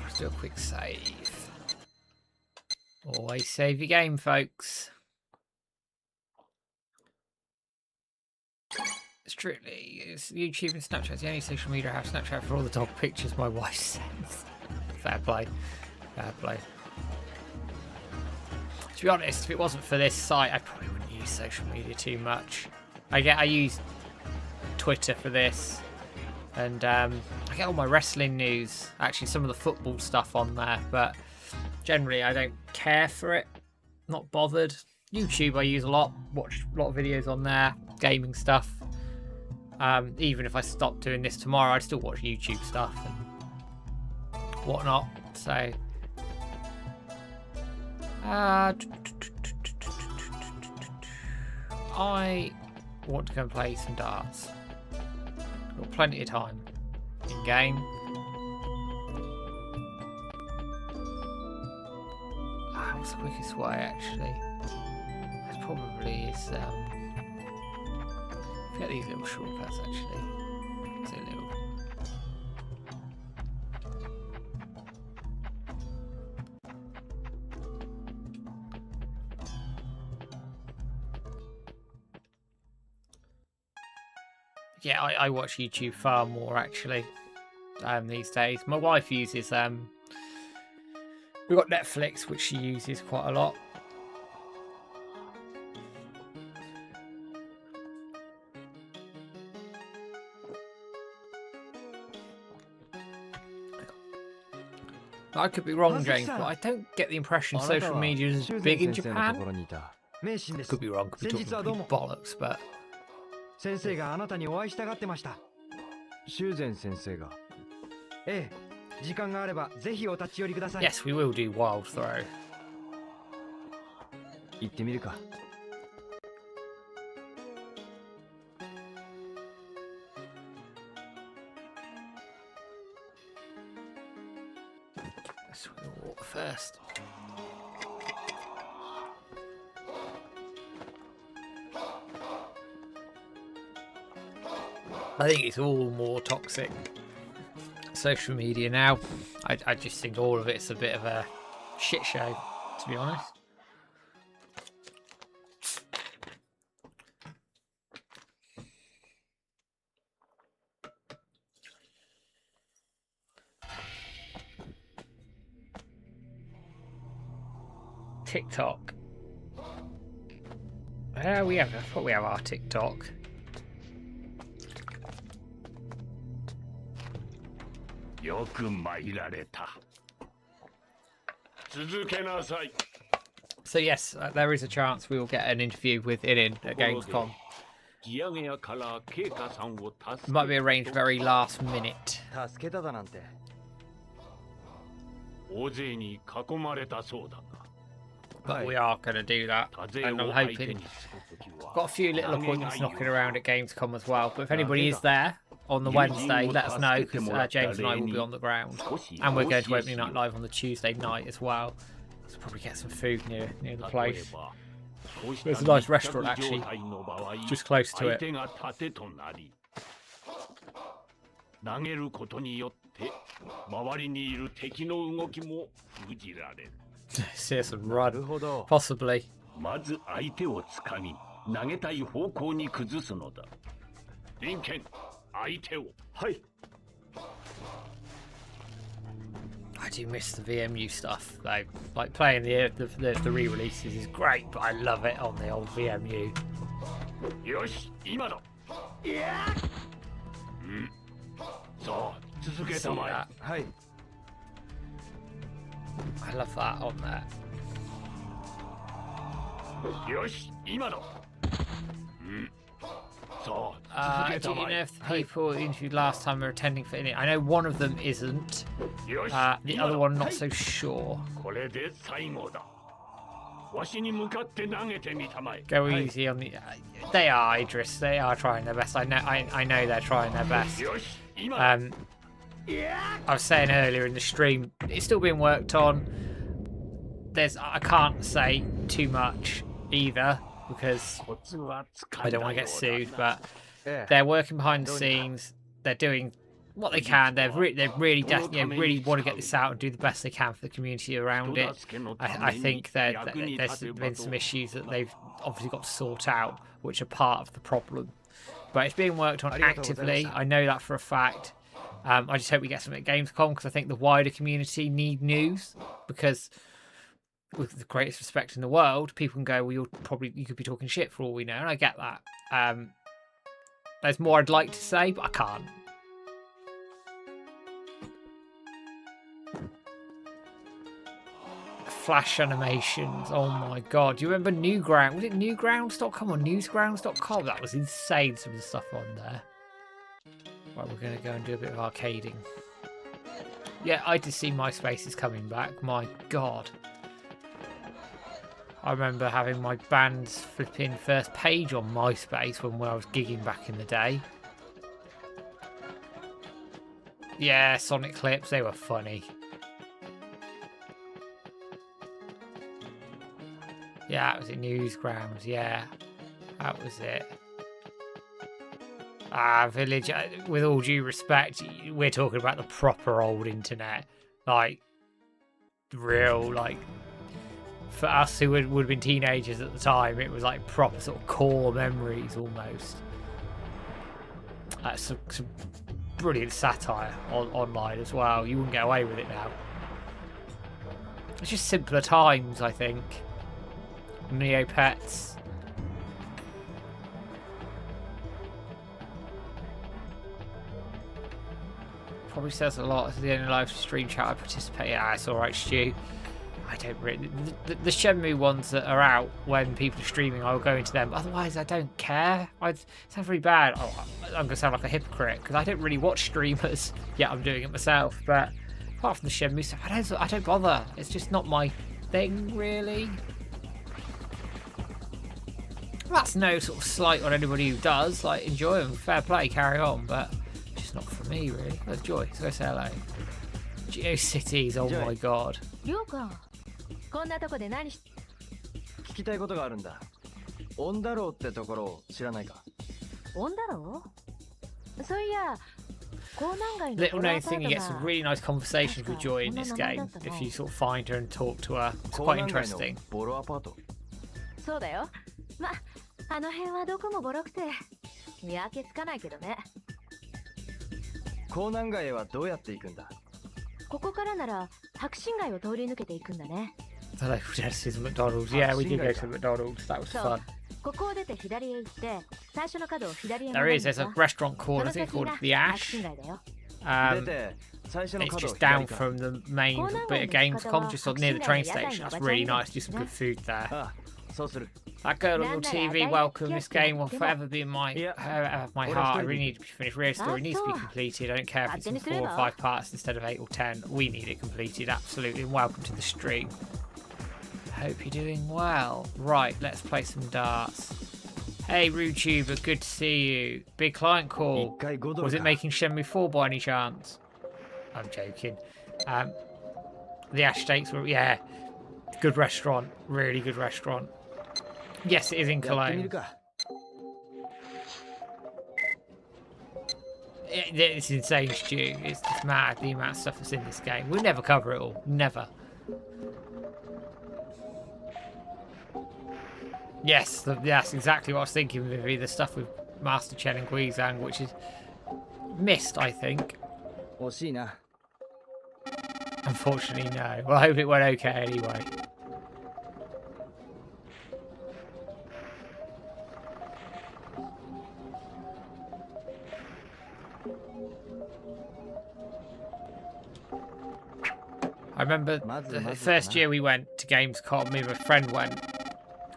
Let's do a quick save. Always save your game, folks. Strictly, it's YouTube and Snapchat. It's the only social media I have. Snapchat for all the dog pictures my wife sends. Fair play. Fair play. To be honest, if it wasn't for this site, I probably wouldn't use social media too much. I use Twitter for this. And I get all my wrestling news, actually some of the football stuff on there, but generally I don't care for it, not bothered. YouTube I use a lot, watch a lot of videos on there, gaming stuff. Even if I stopped doing this tomorrow, I'd still watch YouTube stuff and whatnot, so... I want to go and play some darts. Got plenty of time in game. What's the quickest way actually? That probably is forget these little shortcuts actually. It's a little yeah, I watch YouTube far more actually these days. My wife uses we've got Netflix, which she uses quite a lot. I could be wrong, James, but I don't get the impression social media is big in Japan. Could be wrong, could be talking complete bollocks, but 先生があなたにお会いしたがってました。修繕先生が。ええ、時間があればぜひお立ち寄りください。 yes, we will do Wild Throw. 行ってみるか。Let's walk first. I think it's all more toxic. Social media now. I just think all of it's a bit of a shit show, to be honest. TikTok. I thought we have our TikTok. So yes, there is a chance we will get an interview with Inin at Gamescom. It might be arranged very last minute. But we are going to do that, and I'm hoping. Got a few little appointments knocking around at Gamescom as well, but if anybody is there on the Wednesday, let us know, because James and I will be on the ground. And we're going to Opening Night Live on the Tuesday night as well. So probably get some food near the place. There's a nice restaurant actually, just close to it. See us run, possibly. I do miss the VMU stuff though. Like playing the re-releases is great, but I love it on the old VMU. See that? I love that on there. Do you know if the people interviewed last time are attending for Inin? I know one of them isn't. The other one, not so sure. Go easy on the. They are, Idris. They are trying their best. I know they're trying their best. I was saying earlier in the stream, it's still being worked on. I can't say too much either because I don't want to get sued. But they're working behind the scenes. They're doing what they can. They really want to get this out and do the best they can for the community around it. I think there's been some issues that they've obviously got to sort out, which are part of the problem. But it's being worked on actively. I know that for a fact. I just hope we get something at Gamescom, because I think the wider community need news, because with the greatest respect in the world, people can go, well, you could be talking shit for all we know, and I get that. There's more I'd like to say, but I can't. Flash animations, oh my god. Do you remember Newground? Was it Newgrounds.com or Newsgrounds.com? That was insane, some of the stuff on there. Right, we're going to go and do a bit of arcading. Yeah, I did see MySpace is coming back. My god. I remember having my band's flipping first page on MySpace when I was gigging back in the day. Yeah, Sonic clips, they were funny. Yeah, that was it. Newsgrounds, yeah. That was it. Village, with all due respect, we're talking about the proper old internet. Like, real, like, for us who would have been teenagers at the time, it was like proper sort of core memories almost. Some brilliant satire online as well. You wouldn't get away with it now. It's just simpler times, I think. Neopets. Probably says a lot. It's the only live stream chat I participate in. It's alright, Stu. I don't really. The Shenmue ones that are out when people are streaming, I'll go into them. Otherwise, I don't care. It sounds really bad. I'm going to sound like a hypocrite because I don't really watch streamers. Yeah, I'm doing it myself. But apart from the Shenmue stuff, I don't bother. It's just not my thing, really. That's no sort of slight on anybody who does. Like, enjoy them, fair play, carry on. But just not for me, really. There's Joy. So go say hello. GeoCities, oh my god. こんなとこで何し聞きたいことがあるんだ。オンダローってところを知らないか。オンダロー？そういや、港南街の Little known thing, you get some really nice conversations with Joy in this game if you sort of find her and talk to her. It's quite interesting. ボロアパート。そうだよ。ま、あの辺はどこもボロくて見分けつかないけどね。港南街へはどうやって行くんだ？ここからなら白新街を通り抜けていくんだね。The local dentist is McDonald's. Yeah, we did go to McDonald's. That was fun. ここを出て左へ行って最初の角を左へ There is. There's a restaurant called, I think, called The Ash. It's just down from the main bit of Gamescom, just near the train station. That's really nice. Do some good food there. That girl on the TV, welcome. This game will forever be in my heart. I really need to be finished. Real story needs to be completed. I don't care if it's in 4 or 5 parts instead of 8 or 10. We need it completed, absolutely. And welcome to the stream. Hope you're doing well. Right, let's play some darts. Hey, RudeTuber, good to see you. Big client call. Was it making Shenmue 4 by any chance? I'm joking. The Ash Steaks were, yeah, good restaurant. Really good restaurant. Yes, it is in Cologne. It's insane, Stu. It's just mad, the amount of stuff that's in this game. We'll never cover it all. Never. Yes, that's exactly what I was thinking, Vivi. The stuff with Master Chen and Guizhang, which is missed, I think. Unfortunately, no. Well, I hope it went okay anyway. I remember the first year we went to Gamescom, me and my friend went,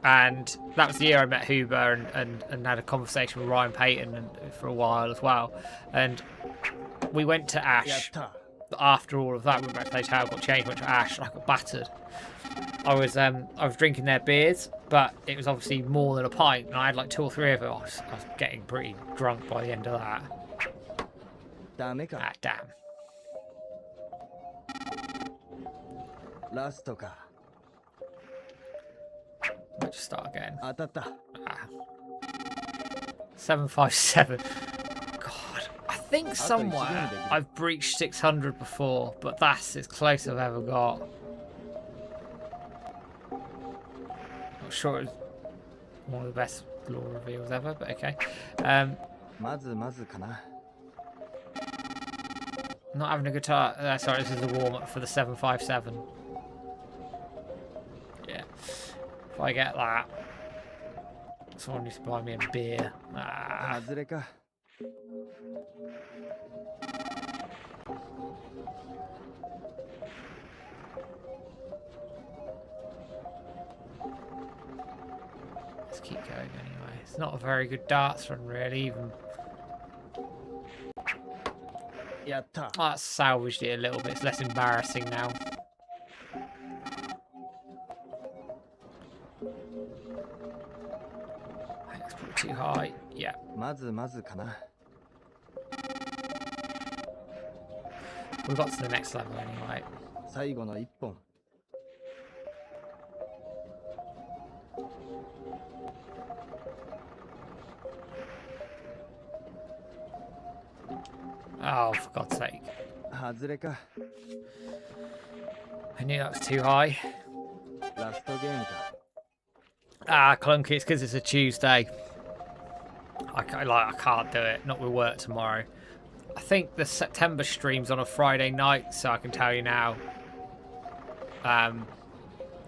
and that was the year I met Huber and had a conversation with Ryan Payton for a while as well. And we went to Ash. After all of that, we went back to the hotel, got changed, went to Ash, and I got battered. I was drinking their beers, but it was obviously more than a pint, and I had like 2 or 3 of them. I was getting pretty drunk by the end of that. Damn. Let's just start again. 757. God, I think somewhere I've breached 600 before, but that's as close as I've ever got. Not sure it's one of the best lore reveals ever, but okay. Not having a guitar. Sorry, this is a warm up for the 757. Yeah. If I get that, someone needs to buy me a beer. Let's keep going anyway. It's not a very good darts run, really, even. Oh, that salvaged it a little bit. It's less embarrassing now. That's probably too high. Yeah. We got to the next level anyway. Oh, for God's sake. I knew that was too high. Clunky, it's because it's a Tuesday. I can't do it. Not with work tomorrow. I think the September stream's on a Friday night, so I can tell you now.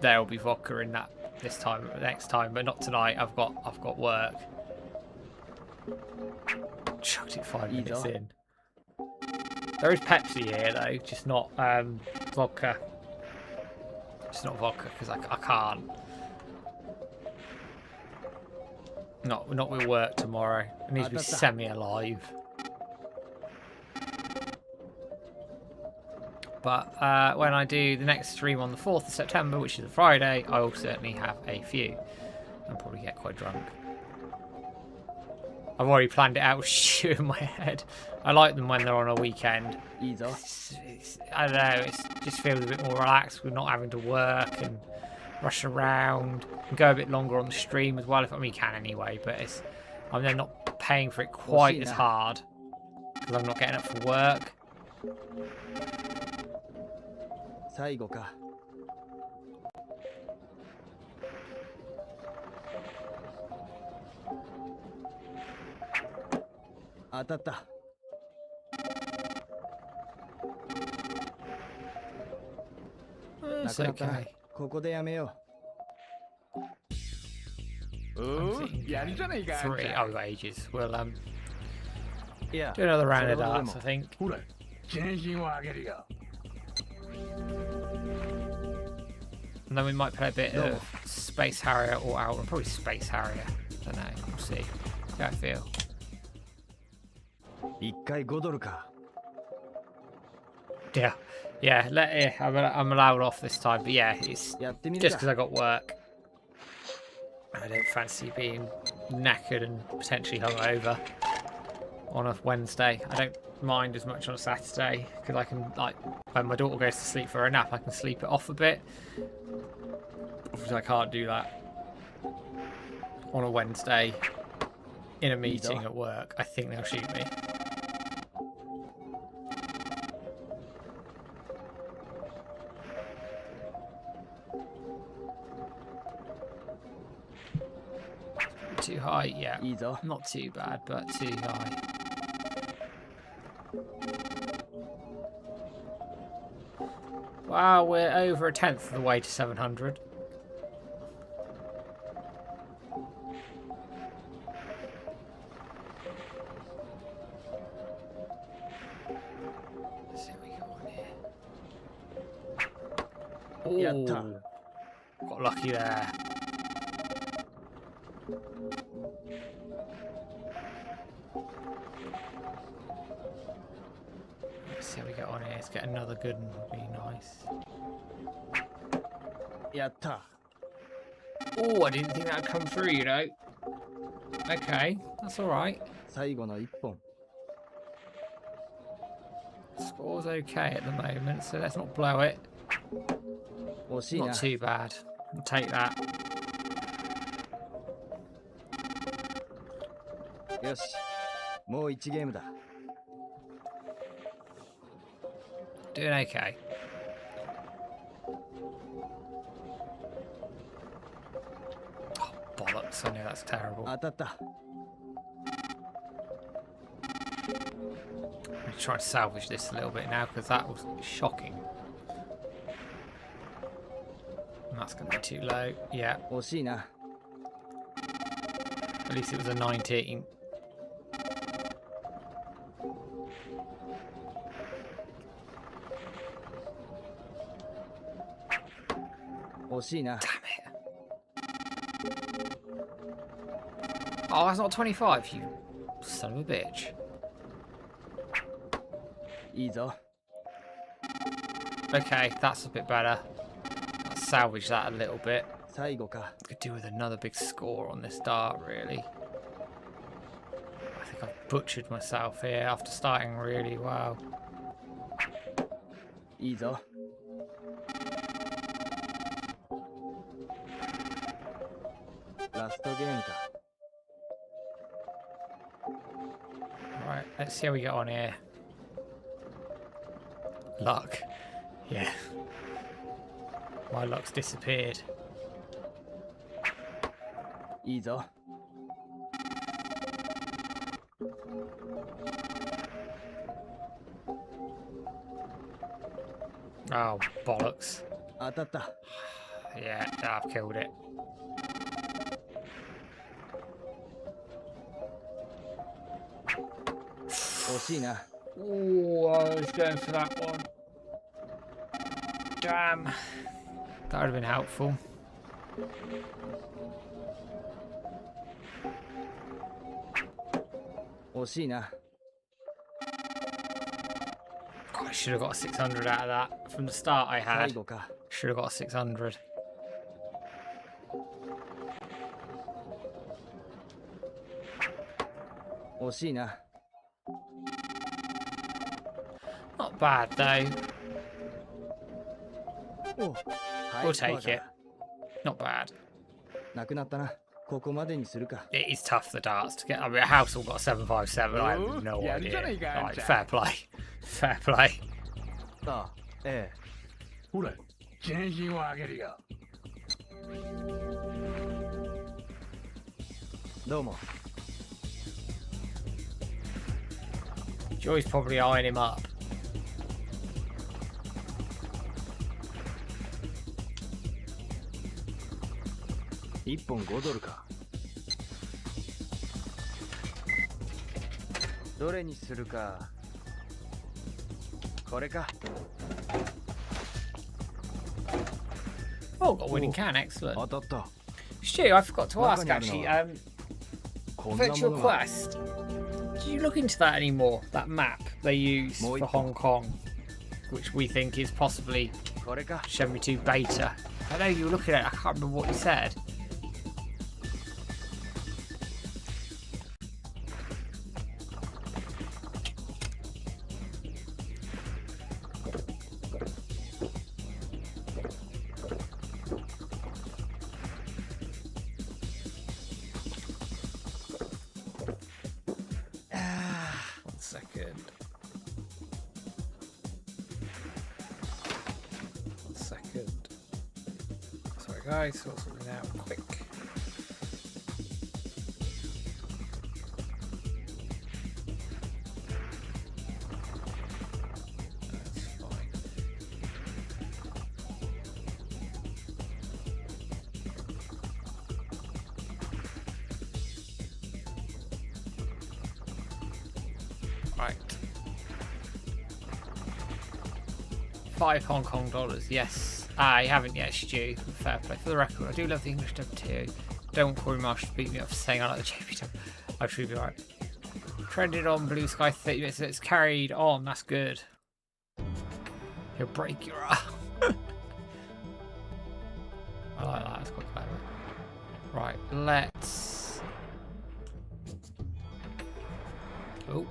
There will be vodka in that next time, but not tonight. I've got work. Chucked it 5 minutes in. There is Pepsi here though, just not vodka. Just not vodka because I can't. Not with work tomorrow. I need to be semi-alive. But when I do the next stream on the 4th of September, which is a Friday, I will certainly have a few. I'll probably get quite drunk. I've already planned it out with Shu in my head. I like them when they're on a weekend. I don't know, it just feels a bit more relaxed. We're not having to work and rush around and go a bit longer on the stream as well. If I mean, you can anyway, but I'm then not paying for it quite as hard because I'm not getting up for work. It's okay. ここでやめよI'm thinking やるじゃねえか。 3. Oh, we've got ages. We'll う。いや、 do another round of それほどで darts, も I think. ほら、全身を上げるよ。 And then we might play a bit of Space Harrier or Outrun. Probably Space Harrier. Don't know. We'll see. How I feel. 1回5ドルか。 Yeah. Yeah. I'm allowed off this time. But yeah, it's やってみる just か because I got work. I don't fancy being knackered and potentially hungover on a Wednesday. I don't mind as much on a Saturday because I can, like, when my daughter goes to sleep for a nap, I can sleep it off a bit. Obviously, I can't do that on a Wednesday in a meeting at work. I think they'll shoot me. Too high, yeah. いいぞ。 Not too bad, but too high. Wow, we're over a tenth of the way to 700. Let's see what we got on here. Yatta. Ooh, got lucky there. Let's see how we get on here. Let's get another good one. Would be nice. やった。 Oh, I didn't think that'd come through, you know. Okay, that's all right. 最後の1本。 Score's okay at the moment, so let's not blow it. 惜しいな。 Not too bad. I'll take that. よし。もう1ゲームだ。 Doing okay. Oh, bollocks. I know that's terrible. 当たった。 I'm going to try and salvage this a little bit now because that was shocking. And that's going to be too low. Yeah, 惜しいな。 at least it was a 19. 惜しいな。 Damn it. Oh, that's not 25, you son of a bitch. いいぞ。 Okay, that's a bit better. Let's salvage that a little bit. 最後か。 Could do with another big score on this dart, really. I think I've butchered myself here after starting really well. いいぞ。ラストゲームか。 Right, let's see how we get on here. Luck. Yeah. My luck's disappeared. いいぞ。 Oh, bollocks. 当たった。 Yeah, I've killed it. Oh, I was going for that one. Damn. That would have been helpful. God, I should have got a 600 out of that. From the start I had. Should have got a 600. Not bad though. We'll take it. Not bad. It is tough, the darts, to get. I mean, a house all got a 757. I have no idea. Like, fair play. Fair play. ほら、全身を上げるよ。どうも。 Joy's probably eyeing him up. 1本5ドルか。どれにするか。これか。 Oh, got a winning can, excellent. 当たった。 Stu, I forgot to ask actually, Virtual Quest, do you look into that anymore? That map they use for Hong Kong, which we think is possibly Shenmue 2 beta. I know you were looking at it, I can't remember what you said. Guys, sort something out quick. That's fine. Right. $5 Hong Kong dollars, yes. I haven't yet, Stu. Fair play. For the record, I do love the English dub too. Don't call me Marshall to beat me up for saying I like the JP dub. I should be right. Trended on Blue Sky 30 minutes. It's carried on. That's good. He'll break your arm. I like that. That's quite clever. Right, let's. Oh.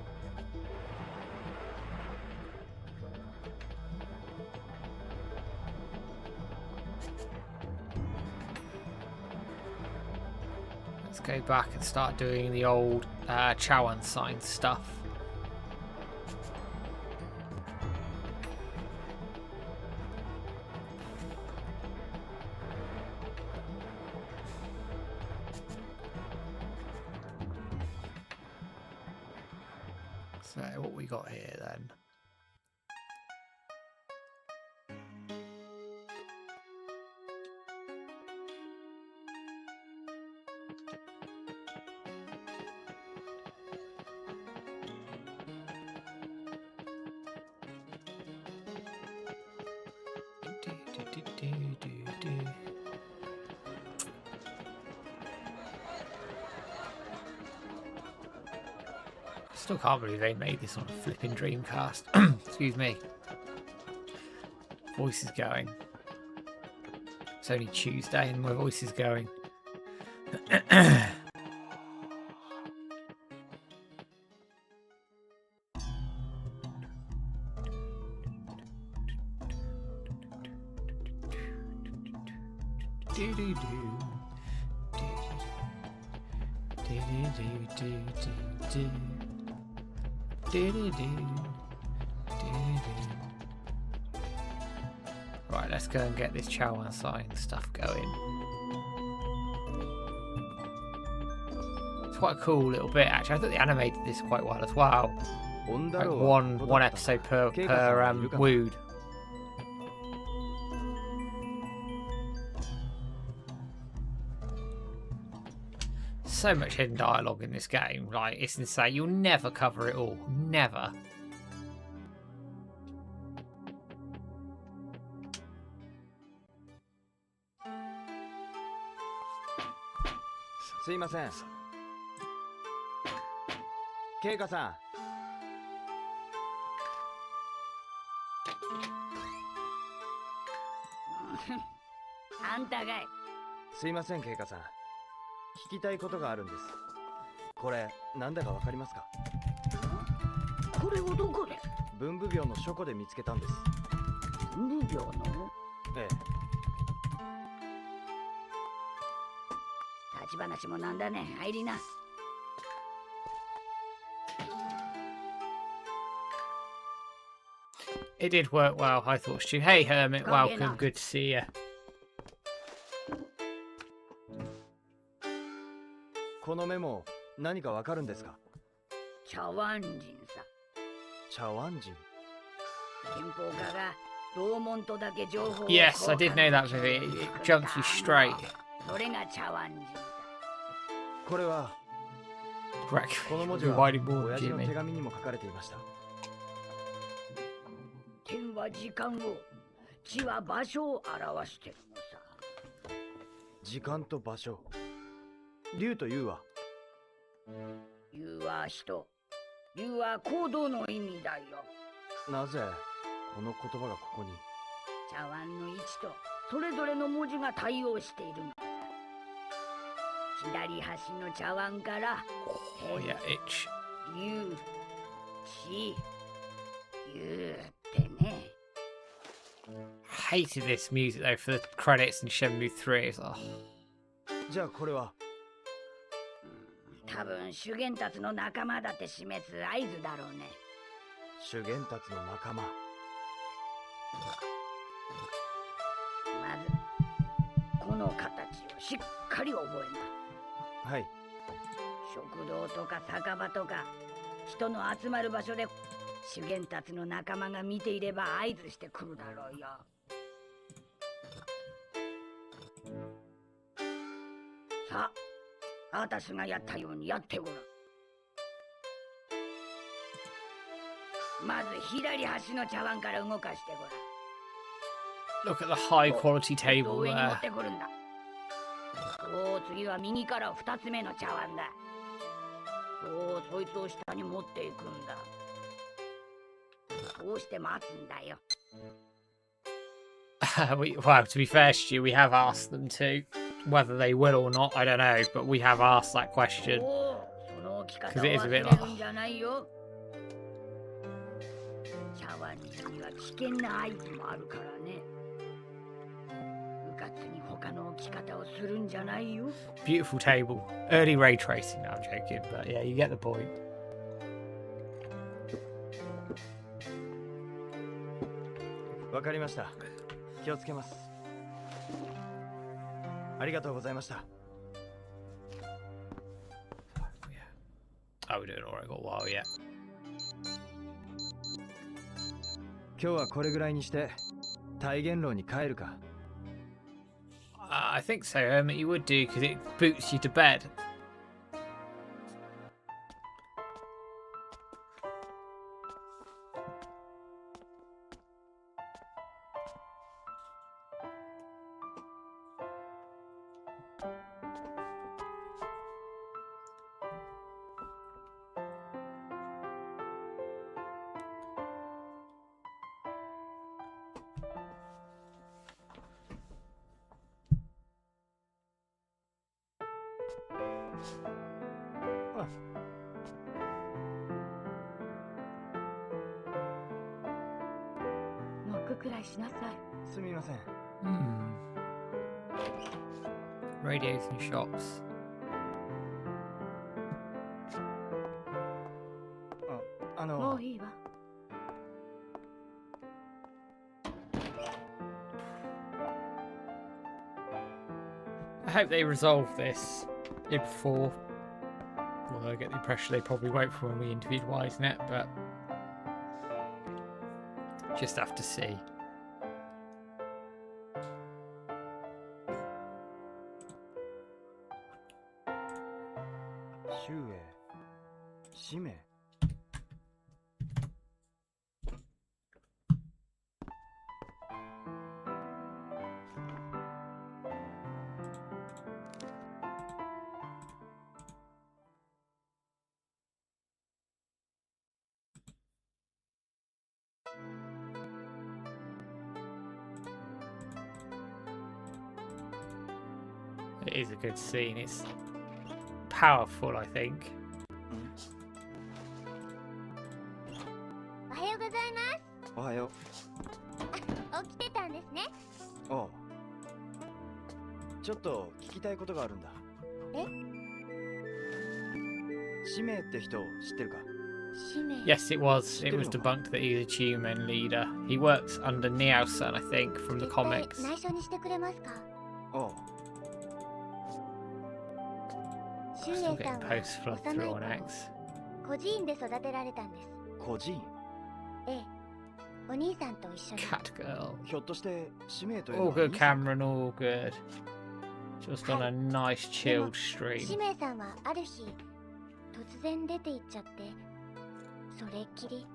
Go back and start doing the old Chowan sign stuff. So what we got here then? Still can't believe they made this on a flipping Dreamcast. Excuse me. Voice is going. It's only Tuesday and my voice is going. Right, let's go and get this Chowan sign stuff going. It's quite a cool little bit actually. I thought they animated this quite well as well. Like one episode per wood. So much hidden dialogue in this game, like it's insane. You'll never cover it all, never. Sumimasen. Keika-san. あんたがい。すいません、ケイカさん。聞きたいことがあるんです。これ、なんだかわかりますか？これをどこで？文部病の書庫で見つけたんです。文部病の？ええ。立ち話もなんだね。入りな。It did work well, I thought, Stu. Hey, Hermit, welcome. Good to see you. このメモ、何かわかるんですか？茶碗人さ。茶碗人。憲法家が同門とだけ情報を。 Yes, I did know that, Vivi. It jumps you straight. それが茶碗人さ。これは Breakfast. この文字は Provided more 親父の Jimmy. 手紙にも書かれていました。天は時間を、地は場所を表してるのさ。時間と場所。竜と竜は竜は人、竜は行動の意味だよ。なぜこの言葉がここに？茶碗の位置とそれぞれの文字が対応しているのさ。左端の茶碗から Oh yeah, itch. 竜、地、竜ってね。Hated this music though for the credits in Shenmue 3. It's like, oh. じゃあこれは多分修験達の仲間だって示す合図だろうね。修験達の仲間。まずこの形をしっかり覚えな。はい。食堂とか酒場とか人の集まる場所で修験達の仲間が見ていれば合図してくるだろうよ。さあ、私がやったようにやってごらん。まず左端の茶碗から動かしてごらん。 Look at the high quality table 上に持 there. ってくるんだ。そう、次は右から2つ目の茶碗だ。そう、そいつを下に持っていくんだ。そうして待つんだよ。Well, to be fair, Stu, we have asked them to. Whether they will or not, I don't know, but we have asked that question. その置き方を Because it is 忘 a れ bit るんじゃないよ。茶碗には危険な合図もあるからね。うかつに他の置き方をするんじゃないよ。 Beautiful table. Early ray tracing. No, I'm joking, but yeah, you get the point. わかりました。気をつけます。ありがとうございました。Oh, we're doing alright. Got a while yet. 今日はこれぐらいにして体現楼に帰るか。I think so, Hermit. You would do because it boots you to bed. Radios and shops. もういいわ。I hope they resolve this before. Although I get the impression they probably won't for when we interviewed WiseNet, but just have to see. 周英、使命。It is a good scene. It's powerful, I think. おはようございます。おはよ起きてたんですね。う。おう。ちょっと聞きたいことがあるんだ。え？使命って人知ってるか？使命。 Yes, it was. It was debunked that he's a Tumen leader. He works under Niao-san, I think, from the 絶対 comics. 内緒にしてくれますか？おう。周英 Still さん getting は posts flood 幼 through い on 頃 X. 孤児院で育てられたんです。孤児院。ええ。お兄さんと一緒に。Cat girl. ひょっとして使命というの All は good, 兄さんか？ Cameron. All good. Just on a nice chilled stream. 使命さんはある日突然出て行っちゃってそれっきり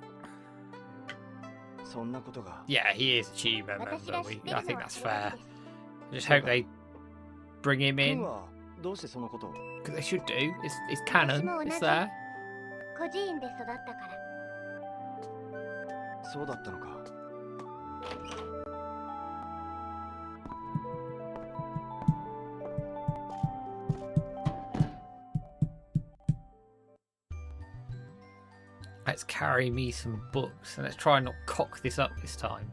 そんなことが Yeah, he is a achievement member. I think that's fair. I just そう hope か they bring him 君 in はどうしてそのことを because they should do. It's canon. 私も同 It's じ there. 孤児院で育ったからそうだったのか Let's carry me some books and let's try and not cock this up this time.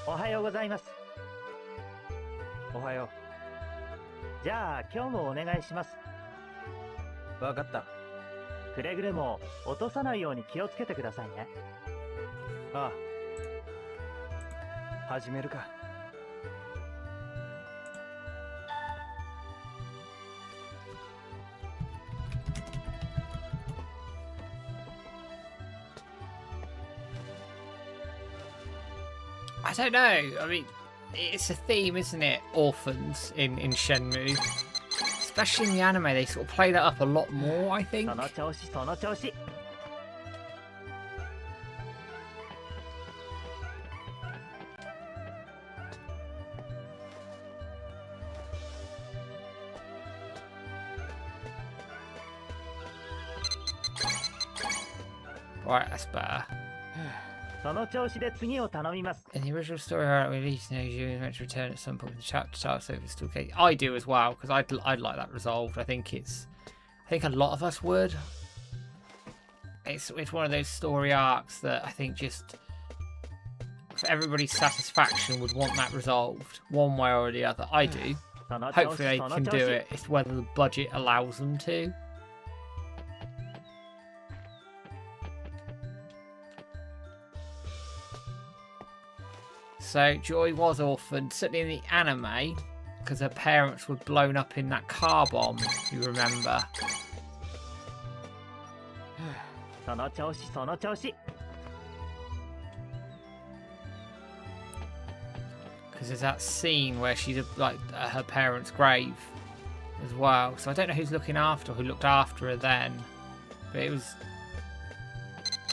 おはようございます。おはよじゃあ今日もお願いします。うわかったくれぐれも落とさないように気をつけてくださいね。ああ始めるか I don't know. I mean, it's a theme, isn't it? Orphans in Shenmue. Especially in the anime, they sort of play that up a lot more, I think. その調子その調子。 Right, that's better. その調子で次を頼みます。 In the original story arc release, you was meant to return at some point in the chapter start, so it's still okay. I do as well because I'd like that resolved. I think a lot of us would. It's one of those story arcs that I think just for everybody's satisfaction would want that resolved one way or the other. I do. その調子 Hopefully they その can 調 do 子。 it. It's whether the budget allows them to. So Joy was orphaned, certainly in the anime, because her parents were blown up in that car bomb, you remember. その調子その調子。 Because there's that scene where she's like at her parents' grave as well. So I don't know who's looking after, who looked after her then. But it was...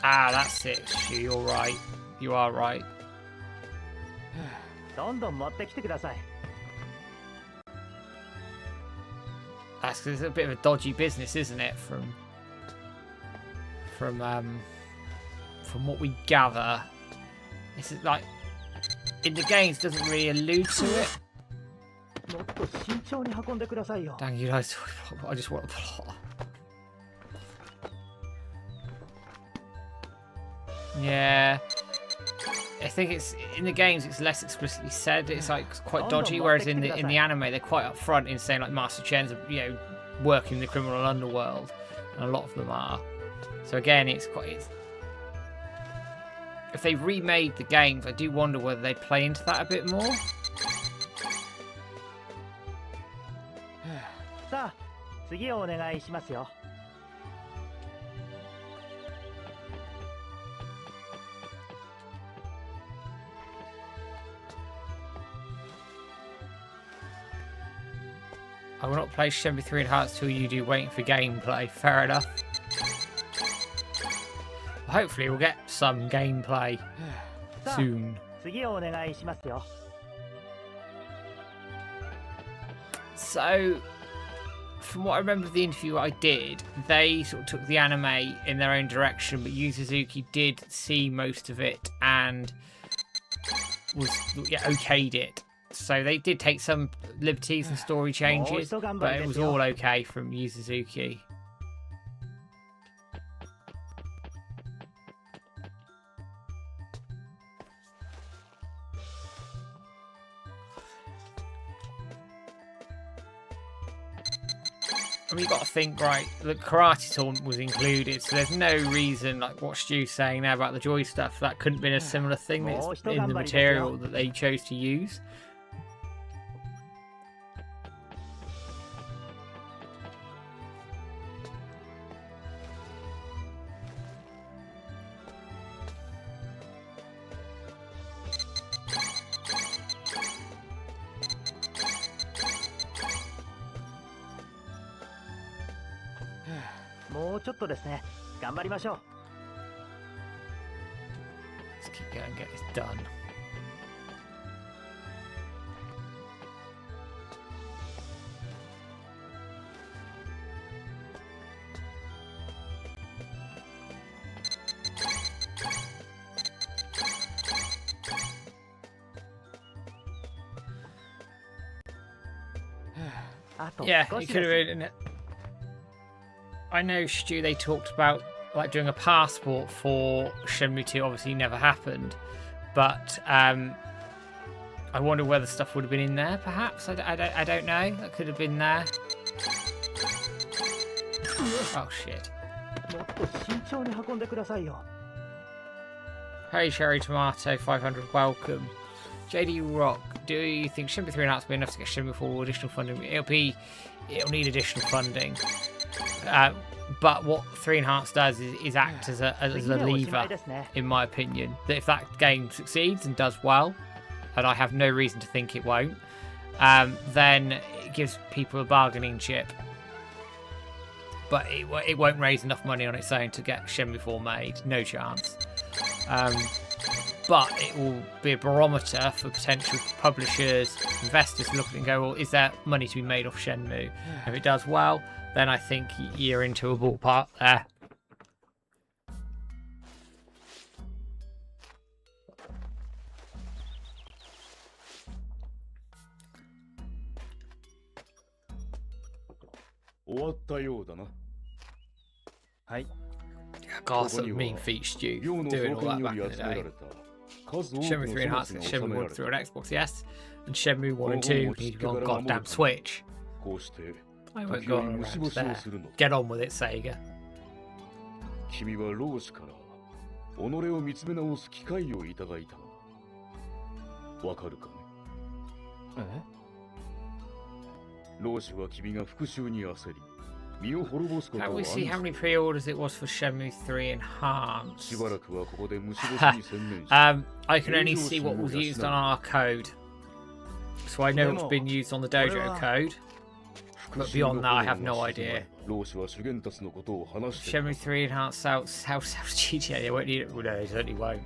Ah, that's it, Shu, you're right. You are right. どんどん持ってきてください。 That's because it's a bit of a dodgy business, isn't it? From what we gather, it's like in the games doesn't really allude to it. もっと慎重に運んでくださいよ。 Dang, you guys! I just want a plot. Yeah. I think it's in the games. It's less explicitly said. It's like quite dodgy. Whereas in the anime, they're quite upfront in saying like Master Chen's, working in the criminal underworld, and a lot of them are. So again, it's if they remade the games, I do wonder whether they play into that a bit more. さあ、次をお願いしますよ。 I will not play Shenmue 3 in Hearts till you do, waiting for gameplay. Fair enough. Hopefully we'll get some gameplay soon. 次をお願いしますよ。 So, from what I remember of the interview I did, they sort of took the anime in their own direction, but Yu Suzuki did see most of it and was okayed it. So they did take some liberties and story changes, but it was all okay from Yu Suzuki. I mean, you've got to think, right, the karate tournament was included, so there's no reason, like what Stu's saying now about the Joy stuff, that couldn't have been a similar thing that's in the material that they chose to use. もうちょっとですね。頑張りましょう。 Let's keep going and get this done. Yeah, it could have been. I know, Stu, they talked about like doing a passport for Shenmue 2. Obviously, never happened, but I wonder whether stuff would have been in there. Perhaps I don't know. That could have been there. Oh shit! Hey, Cherry Tomato 500, welcome. JD Rock, do you think Shenmue 3 will be enough to get Shenmue 4 additional funding? It'll need additional funding. But what 3 Enhanced does is act as a lever, in my opinion. That if that game succeeds and does well, and I have no reason to think it won't, then it gives people a bargaining chip. But it won't raise enough money on its own to get Shenmue 4 made. No chance. But it will be a barometer for potential publishers, investors to look at it and go, well, is there money to be made off Shenmue? If it does well, then I think you're into a ballpark there. God, some mean feet, Stu. Doing all that back in the day. Shenmue 3 Enhanced and Shenmue 1 3 on Xbox, yes. And Shenmue 1 and 2 need to be on goddamn Switch. I won't go on around there. Get on with it, Sega. 君は老子から己を見つめ直す機会をいただいた。わかるかね？え？老子は君が復讐に焦り、身を滅ぼすことを Can we see how many pre-orders it was for Shenmue 3 Enhanced? しばらくはここで虫干しに専念し。I can only see what was used on our code. So I know what's been used on the Dojo code. But beyond that, I have no idea. Shenmue 3 Enhanced sells GTA. They won't need it. Well, no, they certainly won't.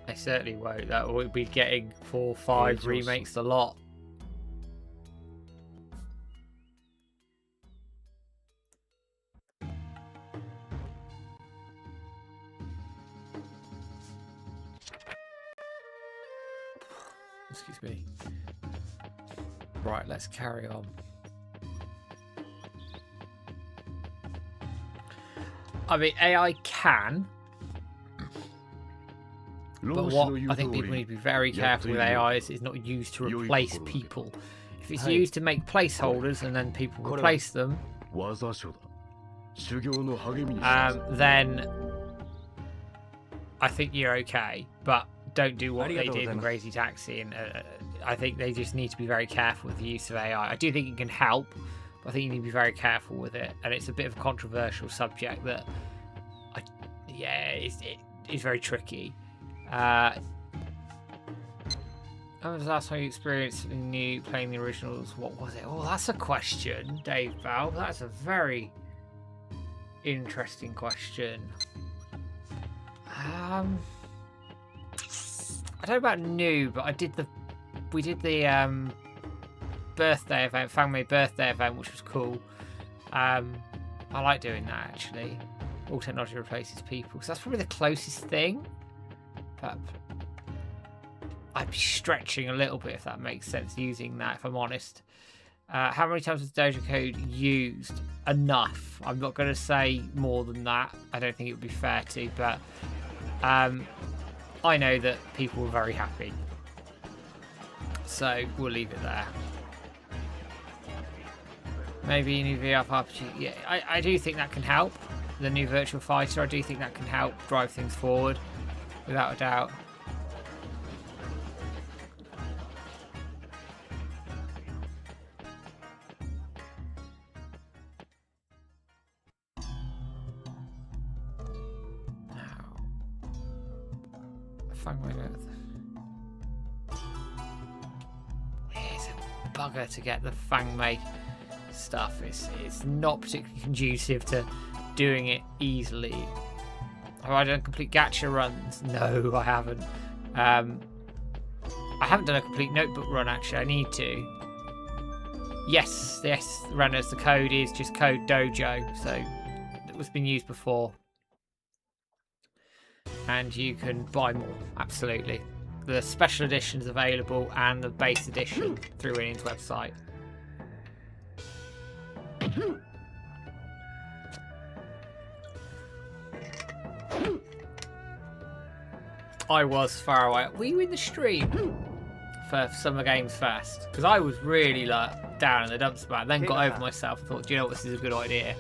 They certainly won't. That will be getting 4 or 5 remakes a lot. Excuse me. Right, let's carry on. I mean, AI can, but what I think people need to be very careful with AI is it's not used to replace people. If it's used to make placeholders and then people replace them, then I think you're okay. But don't do what they did in Crazy Taxi, and I think they just need to be very careful with the use of AI. I do think it can help, but I think you need to be very careful with it, and it's a bit of a controversial subject that, it's very tricky. When was the last time you experienced something new playing the originals? What was it? Oh, that's a question, Dave Valve. That's a very interesting question. I don't know about new, but we did the birthday event, fan-made birthday event, which was cool. I like doing that, actually. All technology replaces people, so that's probably the closest thing. But I'd be stretching a little bit, if that makes sense, using that, if I'm honest. How many times was Dojo Code used? Enough. I'm not going to say more than that. I don't think it would be fair to, but I know that people were very happy. So we'll leave it there. Maybe a new VR RPG. Yeah, I do think that can help. The new Virtual Fighter, I do think that can help drive things forward, without a doubt. It's a bugger to get the Fangmei stuff. It's not particularly conducive to doing it easily. Have I done complete gacha runs? No, I haven't. I haven't done a complete notebook run, actually. I need to. Yes, runners. The code is just code Dojo, so it was been used before. And you can buy more, absolutely. The special edition is available and the base edition through Winnings's website. I was far away. Were you in the stream for Summer Games Fest? Because I was really like down in the dumps about it. Then got over myself and thought, do you know what, this is a good idea.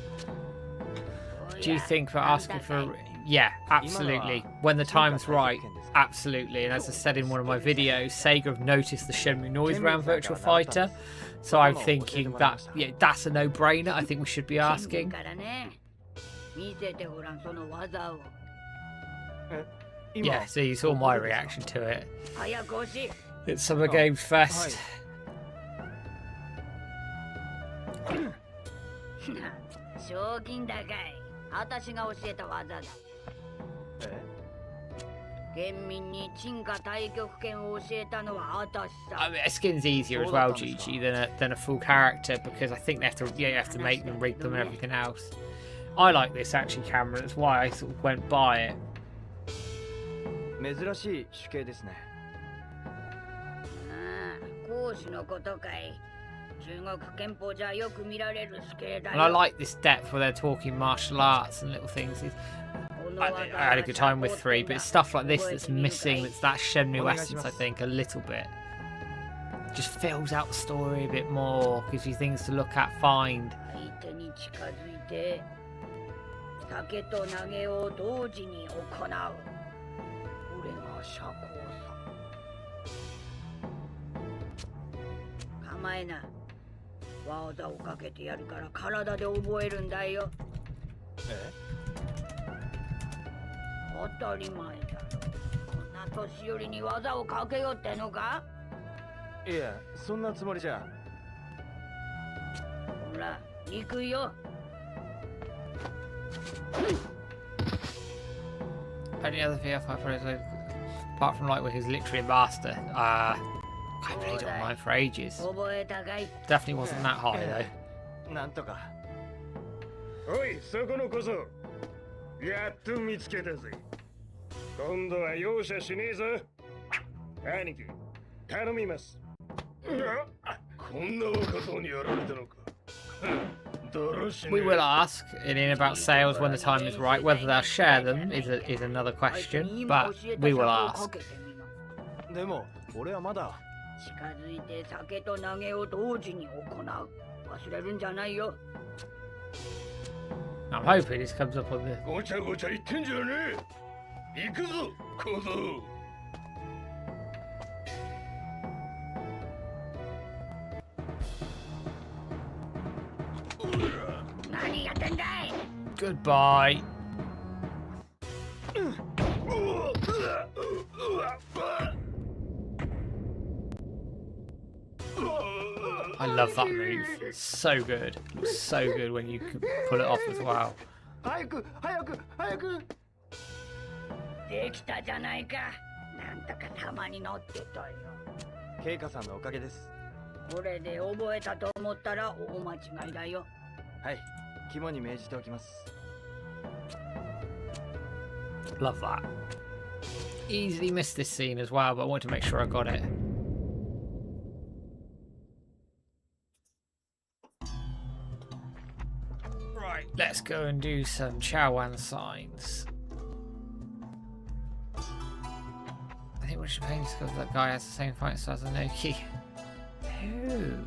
Do you think for asking for... Yeah, absolutely. When the time's right, absolutely. And as I said in one of my videos, Sega have noticed the Shenmue noise around Virtual Fighter. So I'm thinking that, yeah, that's a no-brainer. I think we should be asking. Yeah, so you saw my reaction to it. It's Summer Games Fest. I mean, a skin's easier as well, GG, than a full character, because I think you have to make them, rig them, and everything else. I like this action camera. That's why I sort of went by it. And I like this depth where they're talking martial arts and little things. I had a good time with 3, but it's stuff like this that's missing. That's that Shenmue essence, I think, a little bit. Just fills out the story a bit more, gives you things to look at, find. Any other VFI players apart from Lightweight, who's literally a master? I played it online for ages. Definitely wasn't that high though. Oi, そこのこそやっと見つけたぜ。今度は容赦しねえぞ。兄貴、頼みます。こんなことにやられたのか。We will ask in about sales when the time is right. Whether they'll share them is another question, but we will ask. I'm hoping this comes up on the... Goodbye. I love that move. It's so good. It's so good when you can pull it off as well. Love that. Easily missed this scene as well, but I want to make sure I got it. Right, let's go and do some Chowan signs. I think we're just paying because that guy has the same fight style as Anoki. Ooh,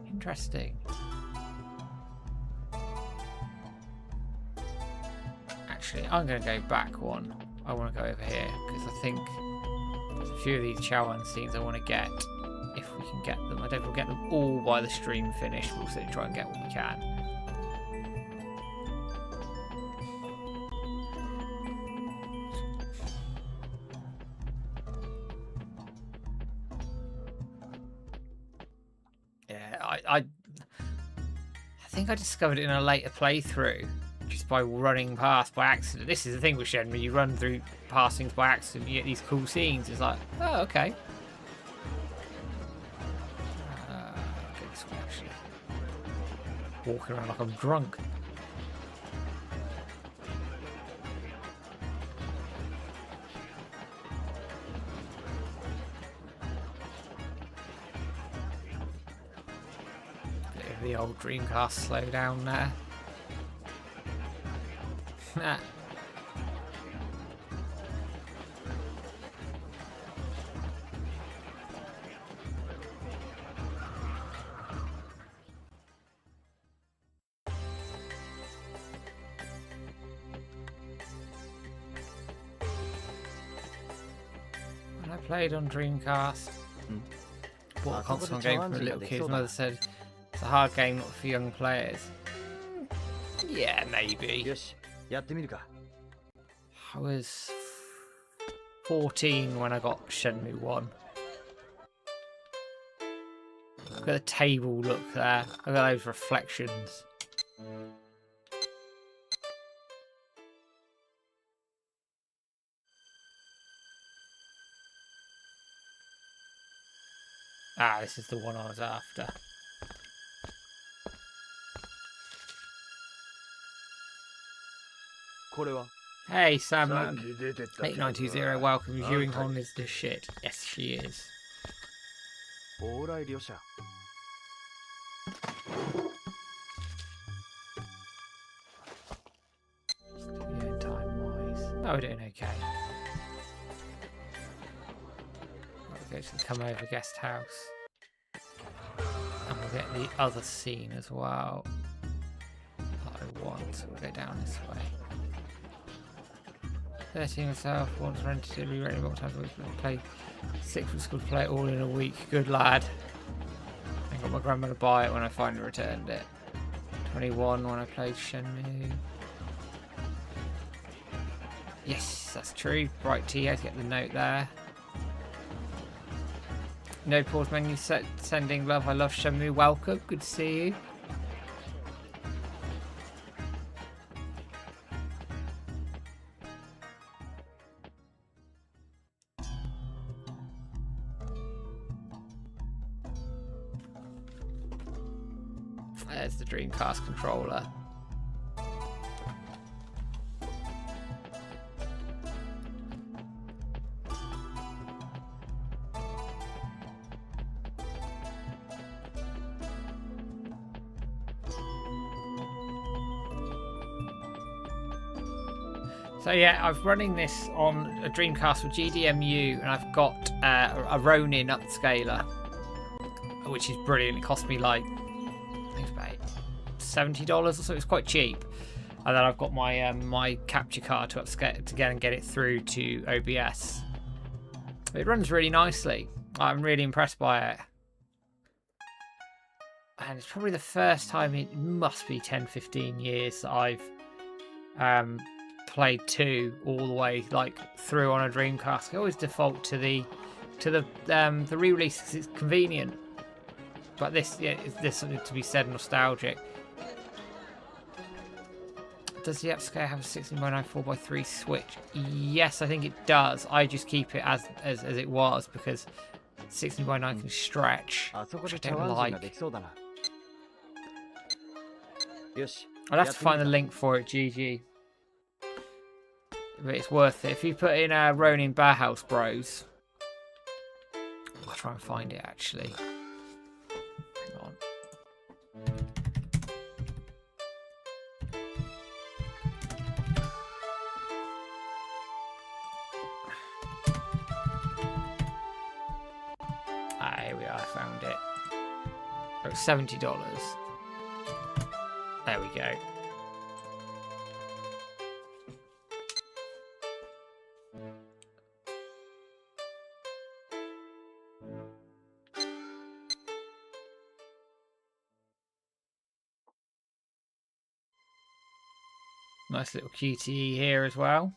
interesting. Actually, I'm going to go back one. I want to go over here because I think there's a few of these Chowan scenes I want to get if we can get them. I don't think we'll get them all by the stream finish. We'll certainly try and get what we can. Yeah, think I discovered it in a later playthrough, just by running past by accident. This is the thing with Shenmue, you run through past things by accident, you get these cool scenes. It's like, oh, okay. Go this way, actually. Walking around like I'm drunk. The old Dreamcast slow down there. Nah. When I played on Dreamcast, bought a console game for little kids, mother said it's a hard game, not for young players. Yeah, maybe. I was 14 when I got Shenmue 1. Look at the table look there. Look at those reflections. Ah, this is the one I was after. Hey, Sam, 8920, welcome. Viewing Hon is the shit. Yes, she is. Yeah, time-wise. Oh, we're doing okay. We'll go to the come over guest house. And we'll get the other scene as well that I want. So we'll go down this way. 13 myself, once rented it, re-rented multiple times a week, play 6 from school to play it all in a week. Good lad. I got my grandma to buy it when I finally returned it. 21 when I played Shenmue. Yes, that's true. Bright T, I get the note there. No pause menu set, sending love. I love Shenmue. Welcome. Good to see you. There's the Dreamcast controller. So yeah, I'm running this on a Dreamcast with GDMU, and I've got a Ronin upscaler, which is brilliant. It cost me like, I think it's about $70 or so. It's quite cheap. And then I've got my my capture card to upscale to get it through to OBS. It runs really nicely. I'm really impressed by it. And it's probably the first time, it must be 10-15 years, that I've played 2 all the way like through on a Dreamcast. I always default to the re-release because it's convenient. But this, yeah, there's something to be said nostalgic. Does the upscale have a 16:9 4:3 switch? Yes, I think it does. I just keep it as it was because 16:9 can stretch, which I don't like. I'd have to find the link for it, GG. But it's worth it. If you put in Ronin Bauhaus Bros, I'll try and find it actually. Hang on. Ah, here we are. I found it. Oh, $70. There we go. Nice little QTE here as well.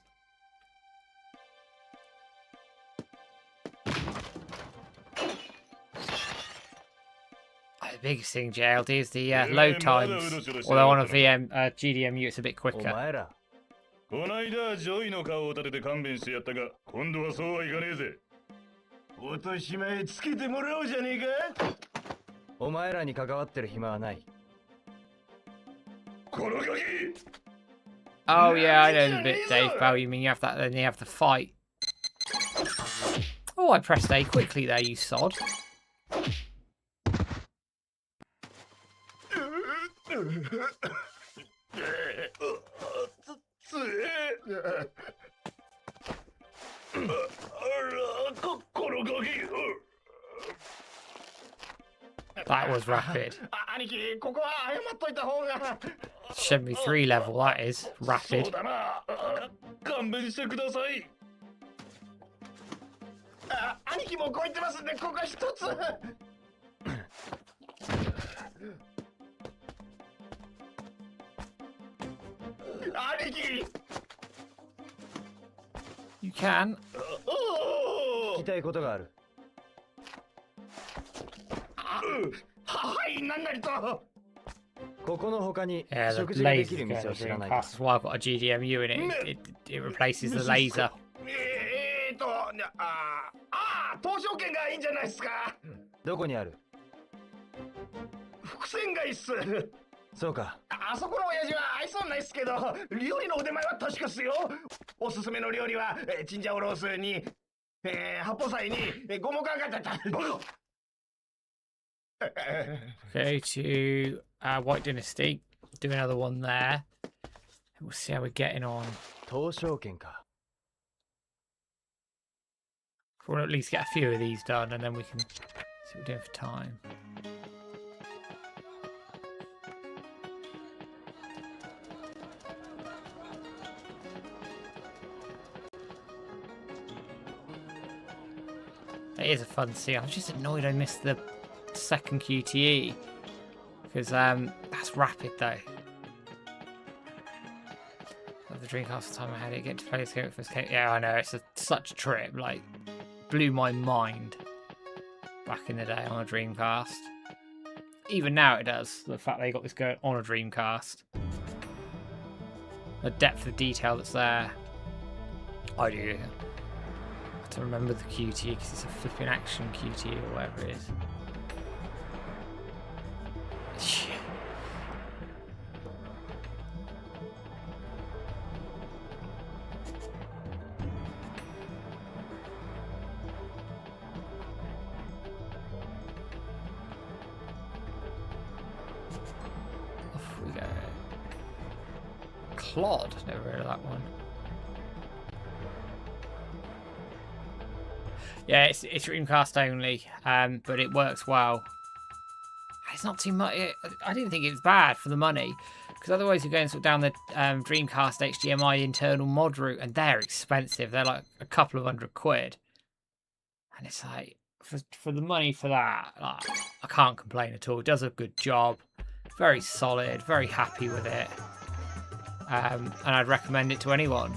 I The biggest thing, JLD, is the load times. Although on a GDMU, it's a bit quicker. こないだジョイの顔を立てて勘弁してやったが、今度はそうはいかねえぜ。落とし前つけてもらおうじゃねえか。お前らに関わってる暇はない。この鍵。Oh yeah, I know the bit, Dave. Oh, you mean you have that? Then you have the fight. Oh, I pressed A quickly there, you sod. That was rapid. Shenmue 3 level, that is. Rapid. You can. 聞きたいことがある。はい、なんなりと。ここの他に Yeah, 食 the 事ができ laser る店を知らない Dreamcast. That's why I've got a GDMU in it. It replaces the laser. 投票券がいいんじゃないですか。どこにある？伏線街っす。そうか。あそこの親父は愛想ないっすけど、料理の腕前は確かっすよ。おすすめの料理はチンジャオロースに、八宝菜に五目あがった。Go to White Dynasty. Do another one there. We'll see how we're getting on. 投票券か。We'll at least get a few of these done, and then we can see what we're doing for time. It is a fun scene. I'm just annoyed I missed the second QTE because that's rapid though. The Dreamcast time I had it, get to play this game first. Yeah, I know it's such a trip. Like, blew my mind back in the day on a Dreamcast. Even now it does. The fact they got this going on a Dreamcast, the depth of detail that's there. I do. I have to remember the QTE because it's a flipping action QTE or whatever it is. Shit. Off we go. Clod, never heard of that one. Yeah, it's Dreamcast only, but it works well. It's not too much. I didn't think it was bad for the money, because otherwise you're going sort of down the Dreamcast HDMI internal mod route, and they're expensive. They're like a couple of £100, and it's like for the money for that, like, I can't complain at all. It does a good job, very solid, very happy with it, and I'd recommend it to anyone.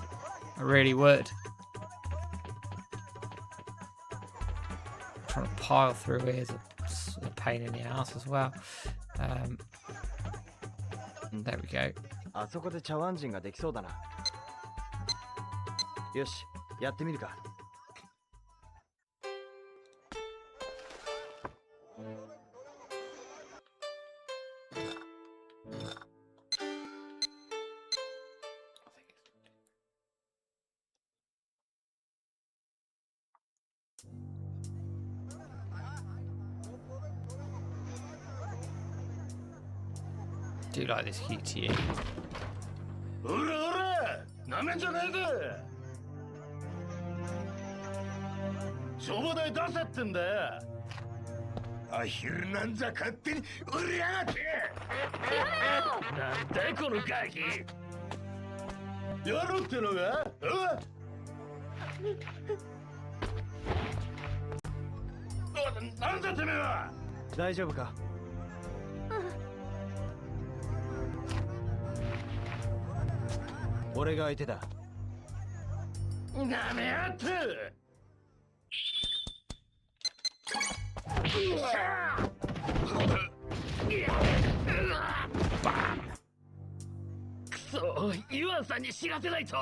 I really would. Trying to pile through here is a pain in the ass as well. There we go. あそこで茶碗陣ができそうだな。よし、やってみるか。Do like this QTE. おらおら、なめんじゃねえぜ。消防代出せってんだよ。アヒルなんざ勝手に売りやがって。なんだいこのガキ。やろうってのが？なんだてめえは。大丈夫か？俺が相手だ。なめやって。Bam. くそ、ユアンさんに知らせないと。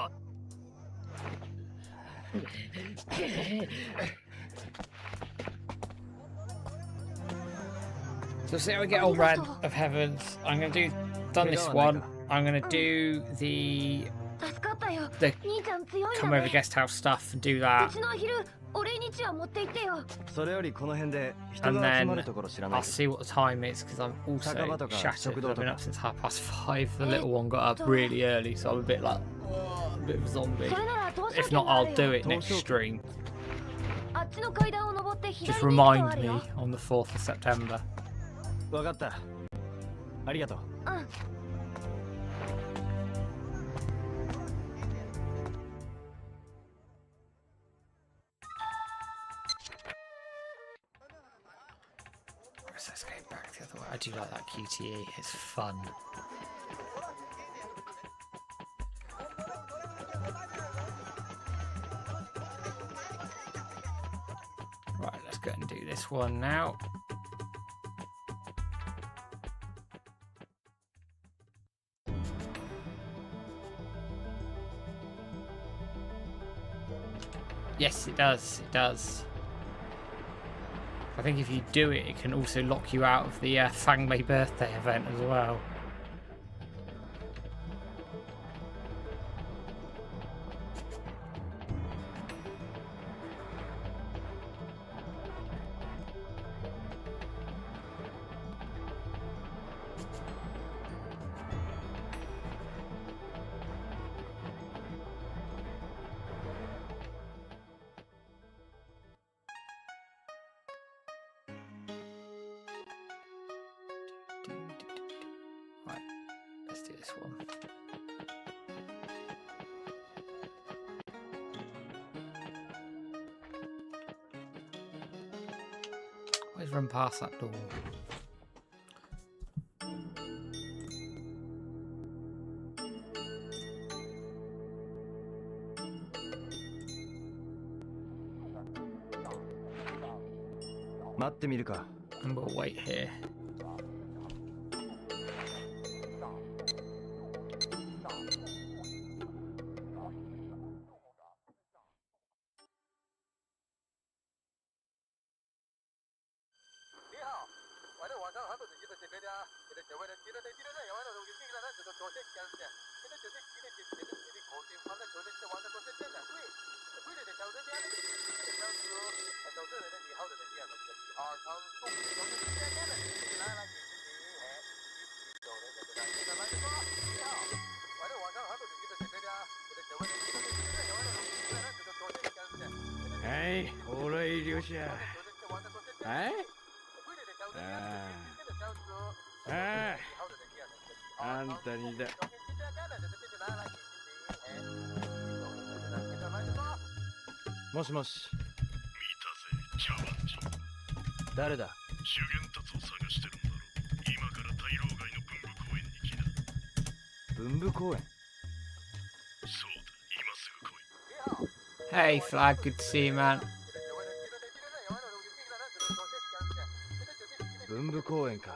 So see how we get on, Red of Heavens. I'm gonna do this one. I'm gonna do the come over guest house stuff and do that. And then I'll see what the time is because I'm also shattered. I've been up since 5:30. The little one got up really early, so I'm a bit like a bit of a zombie. If not, I'll do it next stream. Just remind me on the 4th of September. わかった。ありがとう。Let's go back the other way. I do like that QTE. It's fun. Right, let's go and do this one now. Yes, it does. It does. I think if you do it, it can also lock you out of the Fangmei birthday event as well. Right, let's do this one. Always run past that door. And we'll wait here. Hey, オーライ漁師や。はい？あんたにだ。もしもし。見たぜ、ジャマンジ。誰だ？修験達を探してるんだろ。今から大老街の文武公園に来な。文武公園？ Hey Flag, good to see you, man. 文武公園か。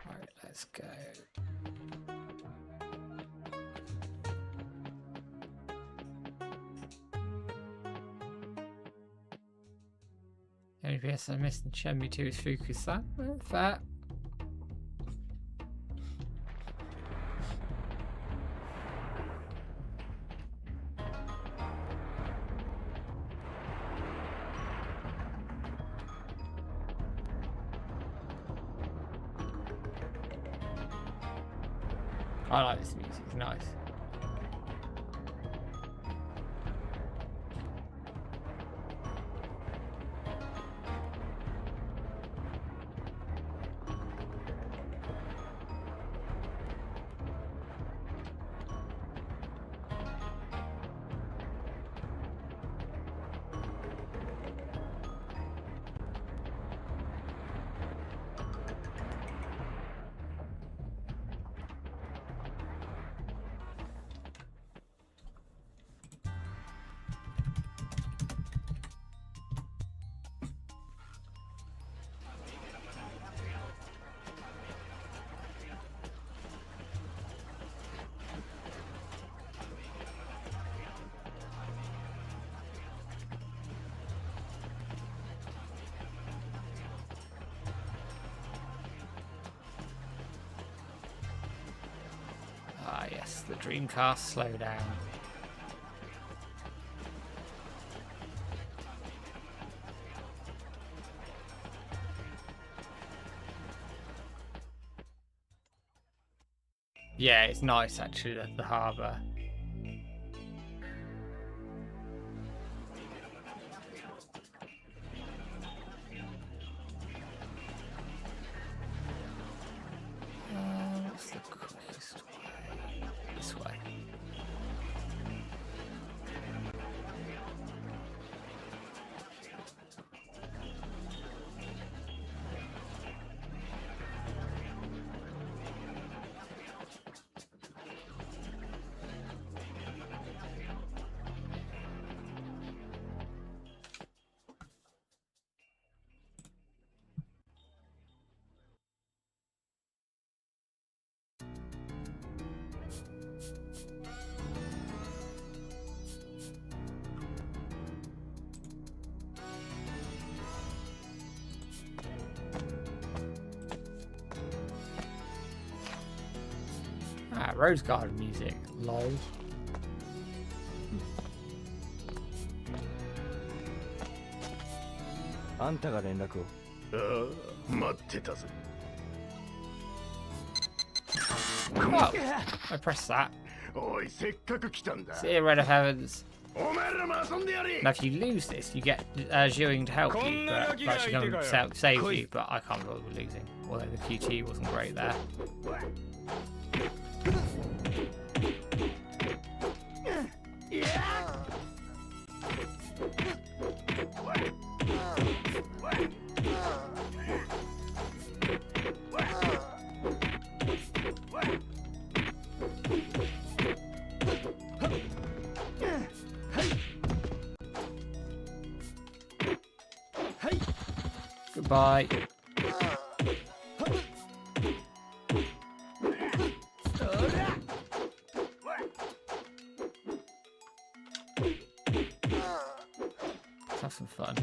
Right, let's go. The only PS I missed in Shenmue 2 is Fukusan. Well, fair. I like this music, it's nice. Yes, the Dreamcast slowdown. Yeah, it's nice actually, the harbour. What's the quickest way? This way. Ah, Rose Garden music. Lol. あんたが連絡を。ああ、待ってたぜ。Oh, I pressed that. おい、せっかく来たんだ。 See, Red of Heavens. お前らも遊んでやれ。 Now, if you lose this, you get Zhuing to help you, but actually come and save you. But I can't bother with losing. Although the QT wasn't great there. Goodbye. Let's have some fun.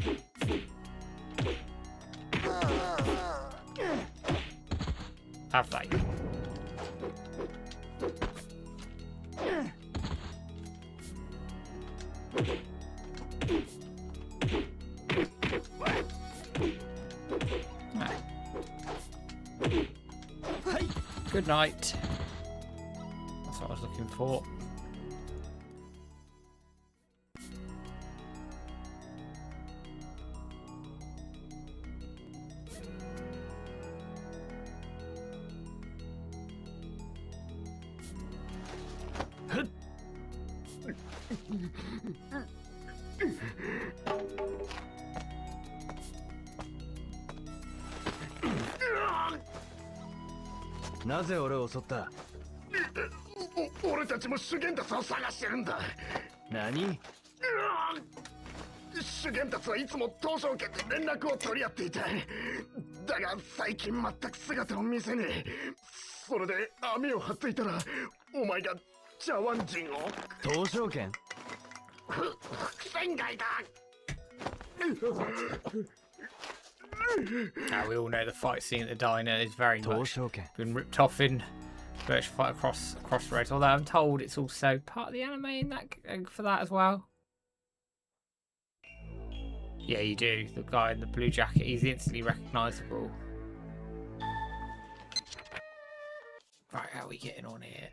Have that. Good night. That's what I was looking for. Why なぜ俺を襲った？俺たちも修験達を探してるんだ。何？修験達はいつも東証圏で連絡を取り合っていた。だが最近全く姿を見せねえ。それで網を張っていたらお前が茶碗人を。東証圏？伏線外だ。We all know the fight scene at the diner is very much been ripped off in Virtual Fight Crossroads. Although I'm told it's also part of the anime in that for that as well. Yeah, you do. The guy in the blue jacket, he's instantly recognisable. Right, how are we getting on here?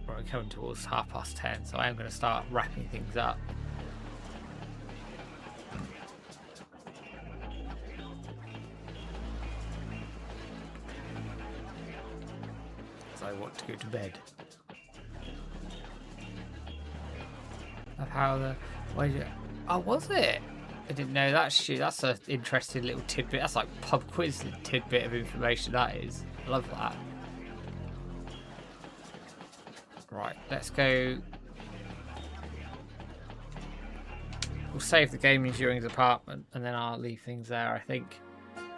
Right, we're coming towards 10:30, so I am going to start wrapping things up. I want to go to bed. Of how the oh, was it? I didn't know that. Shoot, that's an interesting little tidbit. That's like pub quiz tidbit of information. That is. I love that. Right, let's go. We'll save the game in Zhuing's apartment, and then I'll leave things there. I think.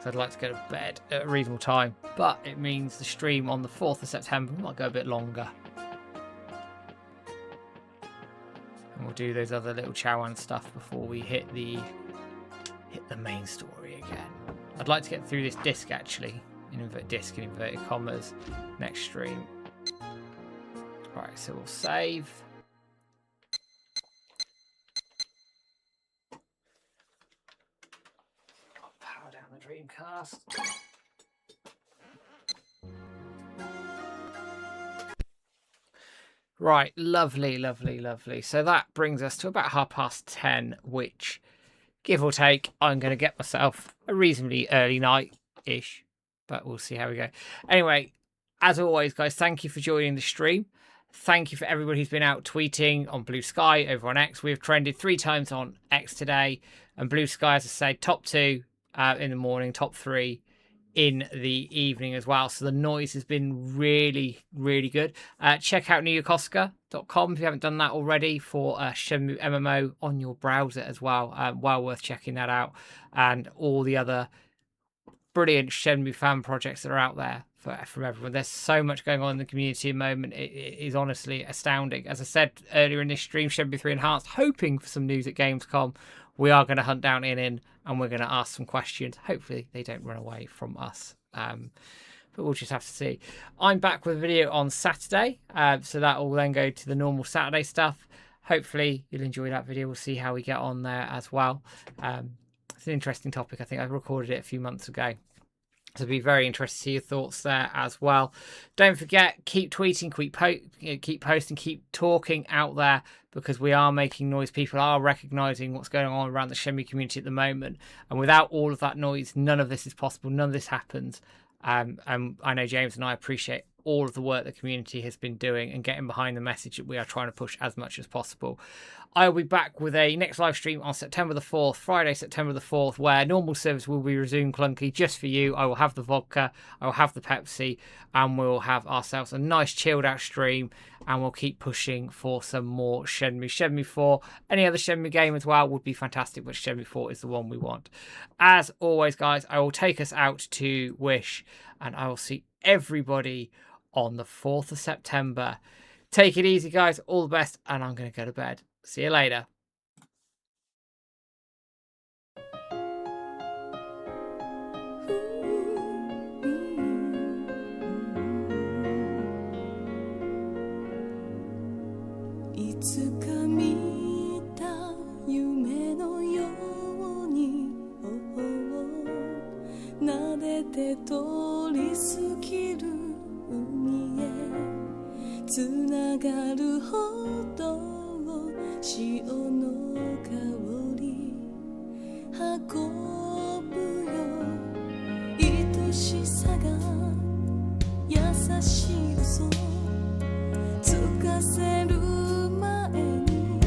I'd like to go to bed at a reasonable time, but it means the stream on the 4th of September might go a bit longer. And we'll do those other little Chowan stuff before we hit the main story again. I'd like to get through this disc actually, in inverted commas, next stream. Right, so we'll save. Power down the Dreamcast. Right, lovely, lovely, lovely. So that brings us to about 10:30, which, give or take, I'm going to get myself a reasonably early night-ish, but we'll see how we go. Anyway, as always, guys, thank you for joining the stream. Thank you for everybody who's been out tweeting on Blue Sky over on X. We've trended 3 times on X today, and Blue Sky, as I say, top 2 in the morning, top 3 in the evening as well. So the noise has been really, really good. Check out newyokosuka.com if you haven't done that already for Shenmue MMO on your browser as well. Well worth checking that out. And all the other brilliant Shenmue fan projects that are out there from everyone. There's so much going on in the community at the moment. It is honestly astounding. As I said earlier in this stream, Shenmue 3 Enhanced, hoping for some news at Gamescom. We are going to hunt down in and we're going to ask some questions. Hopefully they don't run away from us. But we'll just have to see. I'm back with a video on Saturday. So that will then go to the normal Saturday stuff. Hopefully you'll enjoy that video. We'll see how we get on there as well. It's an interesting topic. I think I recorded it a few months ago. So it'll be very interesting to see your thoughts there as well. Don't forget, keep tweeting, keep posting, keep talking out there, because we are making noise. People are recognising what's going on around the Shenmue community at the moment. And without all of that noise, none of this is possible. None of this happens. And I know James and I appreciate all of the work the community has been doing and getting behind the message that we are trying to push as much as possible. I'll be back with a next live stream on September the 4th, Friday, September the 4th, where normal service will be resumed, Clunky, just for you. I will have the vodka, I will have the Pepsi, and we'll have ourselves a nice chilled out stream, and we'll keep pushing for some more Shenmue. Shenmue 4, any other Shenmue game as well would be fantastic, but Shenmue 4 is the one we want. As always, guys, I will take us out to Wish, and I will see everybody on the 4th of September. Take it easy, guys. All the best, and I'm going to go to bed. See you later. いつか見た夢のように撫でて通り過ぎる海へつながるほど潮の香り運ぶよ愛しさが優しい嘘つかせる前に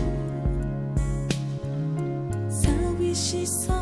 寂しさ